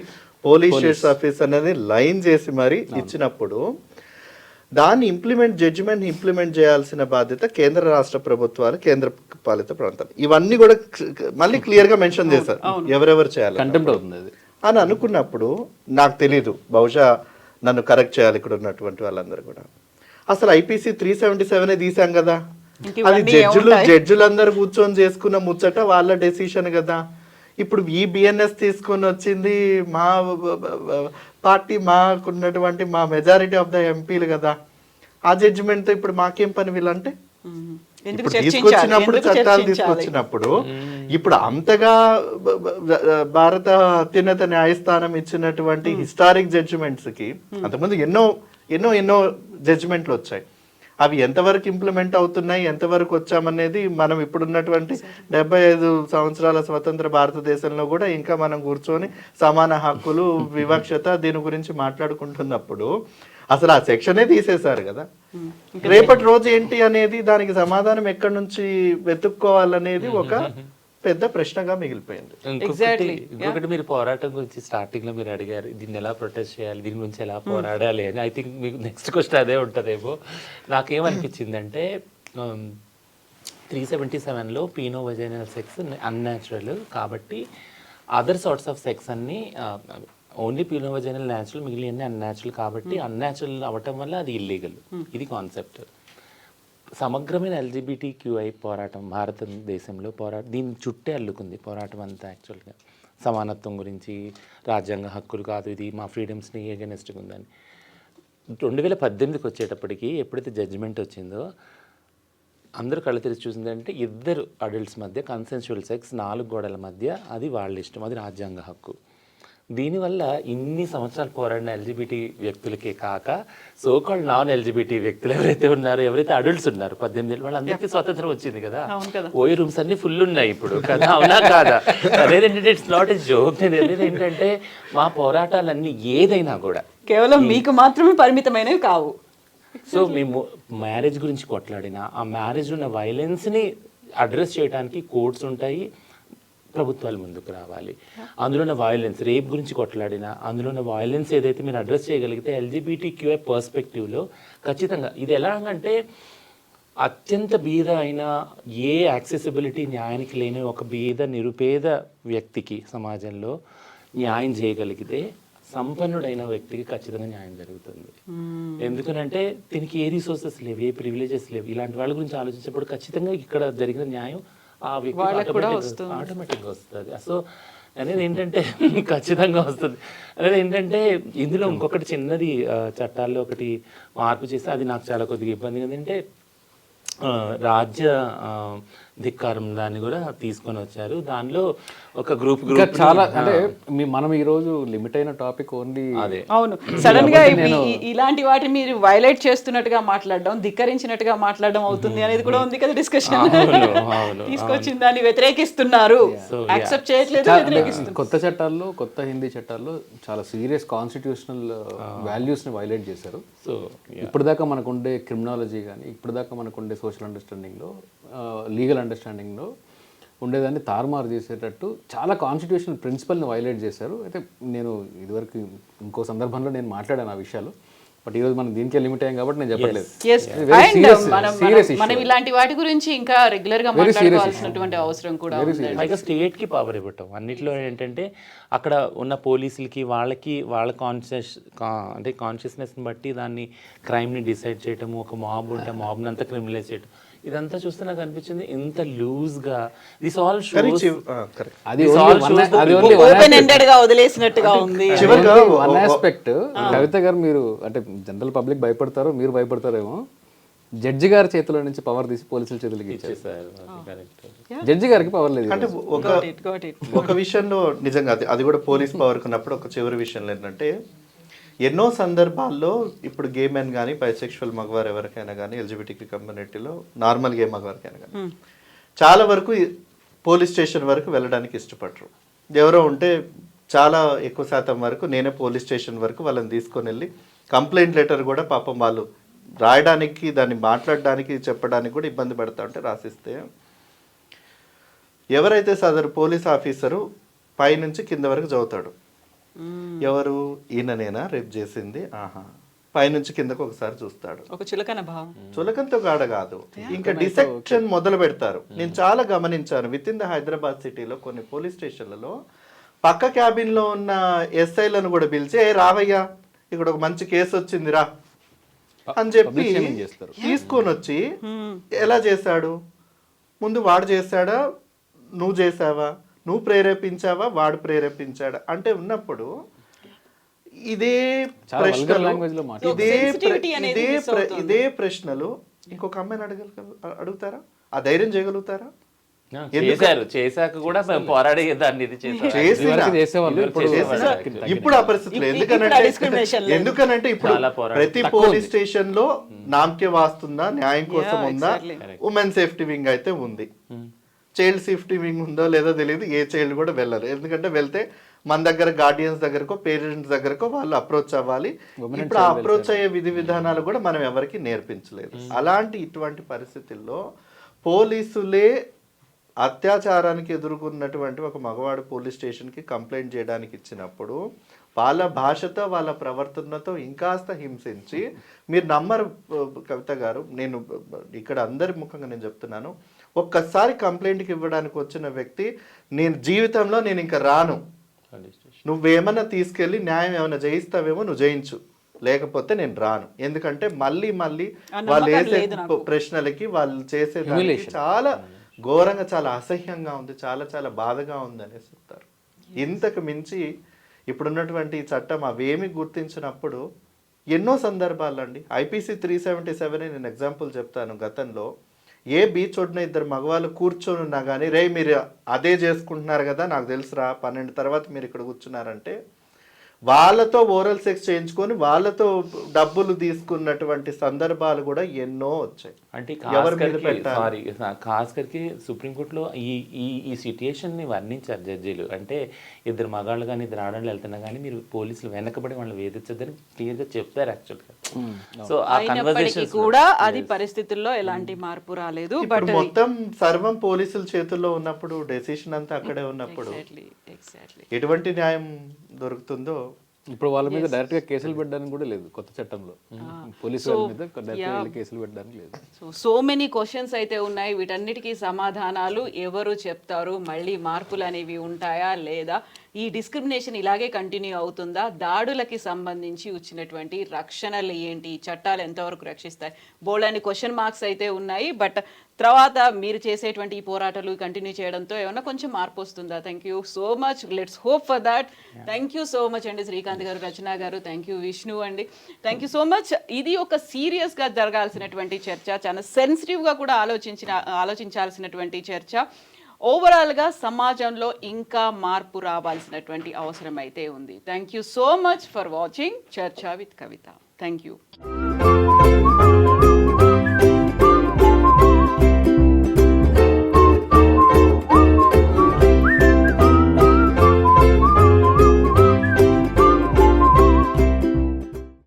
police states office అనేది లైన్ చేసి మరి ఇచ్చినప్పుడు దాన్ని జడ్జిమెంట్ ఇంప్లిమెంట్ చేయాల్సిన బాధ్యత కేంద్ర రాష్ట్ర ప్రభుత్వాలు, కేంద్ర పాలిత ప్రాంతాలు. ఇవన్నీ కూడా మళ్ళీ క్లియర్ గా మెన్షన్ చేశారు ఎవరెవరు చేయాలి కంటెంప్ట్ అవుతుంది అది అని అనుకున్నప్పుడు. నాకు తెలీదు, బహుశా నన్ను కరెక్ట్ చేయాలి ఇక్కడ ఉన్నటువంటి వాళ్ళందరూ కూడా. అసలు ఐపీసీ 377 తీసాం కదా, అది జడ్జిలందరూ కూర్చొని చేసుకున్న ముచ్చట, వాళ్ళ డెసిషన్ కదా. ఇప్పుడు ఈ బిఎన్ఎస్ తీసుకొని వచ్చింది మా పార్టీ, మాకున్నటువంటి మా మెజారిటీ ఆఫ్ ద ఎంపీలు కదా. ఆ జడ్జిమెంట్ ఇప్పుడు మాకేం పని వీళ్ళంటే ఇప్పుడు తీసుకొచ్చినప్పుడు చట్టాలు తీసుకొచ్చినప్పుడు ఇప్పుడు అంతగా భారత అత్యున్నత న్యాయస్థానం ఇచ్చినటువంటి హిస్టారిక్ జడ్జిమెంట్స్ కి అంతకుముందు ఎన్నో ఎన్నో ఎన్నో జడ్జిమెంట్లు వచ్చాయి. అవి ఎంతవరకు ఇంప్లిమెంట్ అవుతున్నాయి, ఎంతవరకు వచ్చామనేది మనం ఇప్పుడున్నటువంటి 75 సంవత్సరాల స్వతంత్ర భారతదేశంలో కూడా ఇంకా మనం కూర్చొని సమాన హక్కులు, వివక్షత దీని గురించి మాట్లాడుకుంటున్నప్పుడు అసలు ఆ సెక్షనే తీసేశారు కదా. రేపటి రోజు ఏంటి అనేది, దానికి సమాధానం ఎక్కడి నుంచి వెతుక్కోవాలనేది ఒక పెద్ద ప్రశ్నగా మిగిలిపోయింది. ఇంకొకటి మీరు పోరాటం గురించి స్టార్టింగ్ లో మీరు అడిగారు, దీన్ని ఎలా ప్రొటెస్ట్ చేయాలి, దీని గురించి ఎలా పోరాడాలి అని. ఐ థింక్ మీకు నెక్స్ట్ క్వశ్చన్ అదే ఉంటుందేమో. నాకేమనిపించిందంటే 377లో పీనో వజైనల్ సెక్స్ అన్యాచురల్ కాబట్టి అదర్ సార్ట్స్ ఆఫ్ సెక్స్ అన్ని ఓన్లీ పీనో వజైనల్ న్యాచురల్, మిగిలిన అన్యాచురల్ కాబట్టి అన్యాచురల్ అవ్వటం వల్ల అది ఇల్లీగల్. ఇది కాన్సెప్ట్. సమగ్రమైన ఎల్జిబిటిక్యూఐ పోరాటం భారతదేశంలో దీని చుట్టే అల్లుకుంది పోరాటం అంతా. యాక్చువల్గా సమానత్వం గురించి, రాజ్యాంగ హక్కులు కాదు, ఇది మా ఫ్రీడమ్స్ని ఎగెనెస్ట్గా ఉందని. 2018కి వచ్చేటప్పటికి ఎప్పుడైతే జడ్జిమెంట్ వచ్చిందో అందరూ కళ్ళు తెరిచి చూసిందంటే ఇద్దరు అడల్ట్స్ మధ్య కన్సెన్షువల్ సెక్స్ 4 గోడల మధ్య, అది వాళ్ళ ఇష్టం, అది రాజ్యాంగ హక్కు. దీనివల్ల ఇన్ని సంవత్సరాలు పోరాడిన ఎల్జిబిటీ వ్యక్తులకే కాక సోకాల్డ్ నాన్ ఎల్జిబిటీ వ్యక్తులు ఎవరైతే ఉన్నారో, ఎవరైతే అడల్ట్స్ ఉన్నారు 18 ఏళ్ళు, వాళ్ళందరికీ స్వాతంత్రం వచ్చింది కదా. ఓయే రూమ్స్ అన్ని ఫుల్ ఉన్నాయి ఇప్పుడు కదా, అవునా కాదా? అదేంటంటే ఇట్స్ నాట్ ఎ జోక్. ఏంటంటే మా పోరాటాలన్నీ ఏదైనా కూడా కేవలం మీకు మాత్రమే పరిమితమైనవి కావు. సో మేము మ్యారేజ్ గురించి కొట్లాడినా, ఆ మ్యారేజ్లో ఉన్న వైలెన్స్ని అడ్రస్ చేయడానికి కోర్ట్స్ ఉంటాయి, ప్రభుత్వాలు ముందుకు రావాలి. అందులో ఉన్న వైలెన్స్, రేప్ గురించి కొట్లాడినా అందులో ఉన్న వైలెన్స్ ఏదైతే మీరు అడ్రస్ చేయగలిగితే ఎల్జిబిటిక్యూఐ పర్స్పెక్టివ్లో ఖచ్చితంగా ఇది ఎలాగంటే అత్యంత బీద అయిన, ఏ యాక్సెసిబిలిటీ న్యాయానికి లేని ఒక బీద నిరుపేద వ్యక్తికి సమాజంలో న్యాయం చేయగలిగితే సంపన్నుడైన వ్యక్తికి ఖచ్చితంగా న్యాయం జరుగుతుంది. ఎందుకనంటే దీనికి ఏ రిసోర్సెస్ లేవు, ఏ ప్రివిలేజెస్ లేవు. ఇలాంటి వాళ్ళ గురించి ఆలోచించినప్పుడు ఖచ్చితంగా ఇక్కడ జరిగిన న్యాయం ఆ వ్యక్తి ఆటోమేటిక్గా వస్తుంది. సో అనేది ఏంటంటే ఖచ్చితంగా వస్తుంది. అనేది ఏంటంటే ఇందులో ఇంకొకటి చిన్నది చట్టాల్లో ఒకటి మార్పు చేస్తే అది నాకు చాలా కొద్దిగా ఇబ్బంది. ఏంటంటే రాజ్య ధిక్కారం దాన్ని కూడా తీసుకొని వచ్చారు. దానిలో ఒక గ్రూప్ చాలా అంటే మనం ఈ రోజు లిమిట్ అయిన టాపిక్ ఓన్లీ అదే. అవును, సడన్ గా ఇలాంటి వాటిని మీరు వైలేట్ చేస్తున్నట్టుగా మాట్లాడడం, ధిక్కరించినట్టుగా మాట్లాడడం అవుతుంది అనేది కూడా ఉంది కదా డిస్కషన్. తీసుకొచ్చిన దాన్ని వ్యతిరేకిస్తున్నారు, యాక్సెప్ట్ చేయట్లేదు, వ్యతిరేకిస్తున్నారు. కొత్త చట్టాల్లో, కొత్త హిందీ చట్టాల్లో చాలా సీరియస్ కాన్స్టిట్యూషనల్ వాల్యూస్ ని వైలేట్ చేశారు. సో ఇప్పటిదాకా మనకుండే క్రిమినాలజీ కానీ, ఇప్పటిదాకా మనకుండే సోషల్ అండర్స్టాండింగ్లో, లీగల్ అండర్స్టాండింగ్లో ఉండేదాన్ని తారుమారు చేసేటట్టు చాలా కాన్స్టిట్యూషనల్ ప్రిన్సిపల్ని వైలేట్ చేశారు. అయితే నేను ఇదివరకు ఇంకో సందర్భంలో నేను మాట్లాడాను ఆ విషయాలు. బట్ ఈరోజు మనం దీనికే లిమిట్ అయ్యాం కాబట్టి నేను చెప్పట్లేదు. Yes. Very And serious- మనం serious issue. మనం ఇలాంటి వాటి గురించి ఇంకా రెగ్యులర్ గా Very serious మాట్లాడుకోవాల్సినటువంటి అవసరం కూడా ఉంది. పైగా స్టేట్కి పవర్ ఇవ్వటం అన్నిట్లో ఏంటంటే అక్కడ ఉన్న పోలీసులకి వాళ్ళ అంటే కాన్షియస్నెస్ని బట్టి దాన్ని క్రైమ్ని డిసైడ్ చేయటము, ఒక మాబ్ ఉంటే మాబ్ని అంతా క్రిమినలైజ్ చేయటం, ఇదంతా చూస్తే నాకు అనిపించింది ఇంత లూజ్గా దిస్ ఆల్ షోస్ కరెక్ట్. అది only ఓపెన్ ఎండెడ్ గా వదిలేసినట్టుగా ఉంది. చివరిగా వన్ ఆస్పెక్ట్. కవిత గారు మీరు అంటే జనరల్ పబ్లిక్ భయపడతారు, మీరు భయపడతారేమో, జడ్జి గారి చేతిలో నుంచి పవర్ తీసి పోలీసుల చేతులకి ఇచ్చారు. జడ్జి గారికి పవర్ లేదు. అంటే ఒక విషయంలో నిజంగా అది కూడా పోలీస్ పవర్ ఉన్నప్పుడు ఒక చివరి విషయంలో ఏంటంటే ఎన్నో సందర్భాల్లో ఇప్పుడు గే మెన్ కానీ బైసెక్షువల్ మగవారు ఎవరికైనా కానీ ఎల్జిబిటిక్యూ కమ్యూనిటీలో నార్మల్ గే మగవారికైనా కానీ చాలా వరకు పోలీస్ స్టేషన్ వరకు వెళ్ళడానికి ఇష్టపడరు. ఎవరో ఉంటే చాలా ఎక్కువ శాతం వరకు నేనే పోలీస్ స్టేషన్ వరకు వాళ్ళని తీసుకొని వెళ్ళి కంప్లైంట్ లెటర్ కూడా పాపం వాళ్ళు రాయడానికి, దాన్ని మాట్లాడడానికి, చెప్పడానికి కూడా ఇబ్బంది పడతా ఉంటే రాసిస్తే ఎవరైతే సదరు పోలీస్ ఆఫీసరు పైనుంచి కింద వరకు చదువుతాడు, ఎవరు ఈయననేనా రేపు చేసింది, ఆహా, పైనుంచి కిందకు ఒకసారి చూస్తాడు. ఒక చులకన భావం, చులకంతో గాడ కాదు, ఇంకా డిసెక్షన్ మొదలు పెడతారు. నేను చాలా గమనించాను విత్ ఇన్ ద హైదరాబాద్ సిటీలో కొన్ని పోలీస్ స్టేషన్లలో పక్క క్యాబిన్ లో ఉన్న ఎస్ఐలను కూడా పిలిచి, ఏ రావయ్యా ఇక్కడ ఒక మంచి కేసు వచ్చింది రా అని చెప్పి తీసుకొని వచ్చి, ఎలా చేశాడు, ముందు వాడు చేశాడా, నువ్వు చేసావా, నువ్వు ప్రేరేపించావా, వాడు ప్రేరేపించాడా అంటే ఉన్నప్పుడు ఇదే ప్రశ్నలు ఇంకొక అమ్మాయిని అడుగుతారా? ఆ ధైర్యం చేయగలుగుతారా? చేశాక కూడా పోరాడే దాన్ని ఇది ఇప్పుడు ఆ పరిస్థితులు ఎందుకనంటే ఇప్పుడు ప్రతి పోలీస్ స్టేషన్ లో నామకే వాస్తుందా, న్యాయం కోసం ఉందా, ఉమెన్ సేఫ్టీ వింగ్ అయితే ఉంది. చైల్డ్ సేఫ్టీ వింగ్ ఉందో లేదో తెలియదు, ఏ చైల్డ్ కూడా వెళ్ళరు. ఎందుకంటే వెళ్తే మన దగ్గర గార్డియన్స్ దగ్గరకో పేరెంట్స్ దగ్గరకో వాళ్ళు అప్రోచ్ అవ్వాలి. ఇప్పుడు ఆ అప్రోచ్ అయ్యే విధి విధానాలు కూడా మనం ఎవరికి నేర్పించలేదు. ఇటువంటి పరిస్థితుల్లో పోలీసులే అత్యాచారానికి ఎదుర్కొన్నటువంటి ఒక మగవాడు పోలీస్ స్టేషన్కి కంప్లైంట్ చేయడానికి ఇచ్చినప్పుడు వాళ్ళ భాషతో వాళ్ళ ప్రవర్తనతో ఇంకాస్త హింసించి, మీరు నమ్మరు కవిత గారు, నేను ఇక్కడ అందరి ముఖంగా నేను చెప్తున్నాను, ఒక్కసారి కంప్లైంట్కి ఇవ్వడానికి వచ్చిన వ్యక్తి నేను జీవితంలో నేను ఇంకా రాను, నువ్వేమన్నా తీసుకెళ్ళి న్యాయం ఏమైనా జయిస్తావేమో నువ్వు జయించు, లేకపోతే నేను రాను. ఎందుకంటే మళ్ళీ వాళ్ళు వేసే ప్రశ్నలకి వాళ్ళు చేసే చాలా ఘోరంగా, చాలా అసహ్యంగా ఉంది, చాలా చాలా బాధగా ఉంది అనేసి చెప్తారు. ఇంతకు మించి ఇప్పుడున్నటువంటి చట్టం అవేమి గుర్తించినప్పుడు ఎన్నో సందర్భాలండి. ఐపీసీ 377 నేను ఎగ్జాంపుల్ చెప్తాను. గతంలో ఏ బీచ్ ఒడ్డున ఇద్దరు మగవాళ్ళు కూర్చొని ఉన్నా కానీ, రే మీరు అదే చేసుకుంటున్నారు కదా, నాకు తెలుసురా, 12 తర్వాత మీరు ఇక్కడ కూర్చున్నారంటే వాళ్ళతో ఓరల్ సెక్స్ చేయించుకొని వాళ్ళతో డబ్బులు తీసుకున్నటువంటి సందర్భాలు కూడా ఎన్నో వచ్చాయి. అంటే ఖాస్కర్కి సుప్రీంకోర్టులో ఈ సిట్యుయేషన్ని వర్ణించారు జడ్జీలు. అంటే ఇద్దరు మగాళ్ళు కానీ ఇద్దరు ఆడవాళ్ళు వెళ్తున్నా కానీ మీరు పోలీసులు వెనకబడి వాళ్ళు వేధించద్దని క్లియర్గా చెప్పారు యాక్చువల్గా. సో ఆ కన్వర్జేషన్ కూడా అది పరిస్థితుల్లో ఎలాంటి మార్పు రాలేదు. బట్ మొత్తం సర్వం పోలీసుల చేతుల్లో ఉన్నప్పుడు, డెసిషన్ అంతా అక్కడే ఉన్నప్పుడు ఎటువంటి న్యాయం దొరుకుతుందో ఇప్పుడు వాళ్ళ మీద డైరెక్ట్ గా కేసులు పెట్టడానికి కూడా లేదు కొత్త చట్టంలో. పోలీసు వాళ్ళ మీద డైరెక్ట్ కేసులు పెట్టడానికి లేదు. సో మెనీ క్వశ్చన్స్ అయితే ఉన్నాయి. వీటన్నిటికీ సమాధానాలు ఎవరు చెప్తారు? మళ్ళీ మార్పులు అనేవి ఉంటాయా లేదా? ఈ డిస్క్రిమినేషన్ ఇలాగే కంటిన్యూ అవుతుందా? దాడులకి సంబంధించి వచ్చినటువంటి రక్షణలు ఏంటి? చట్టాలు ఎంతవరకు రక్షిస్తాయి? బోల్డని క్వశ్చన్ మార్క్స్ అయితే ఉన్నాయి. బట్ తర్వాత మీరు చేసేటువంటి ఈ పోరాటాలు కంటిన్యూ చేయడంతో ఏమన్నా కొంచెం మార్పు వస్తుందా? Thank you so much. Let's hope for that. Thank you so much అండి శ్రీకాంత్ గారు, రచన గారు. థ్యాంక్ యూ విష్ణు అండి. Thank you so much. ఇది ఒక సీరియస్గా జరగాల్సినటువంటి చర్చ, చాలా సెన్సిటివ్గా కూడా ఆలోచించాల్సినటువంటి చర్చ. ఓవరాల్గా సమాజంలో ఇంకా మార్పు రావాల్సినటువంటి అవసరం అయితే ఉంది. Thank you so much for watching చర్చా విత్ కవిత. Thank you.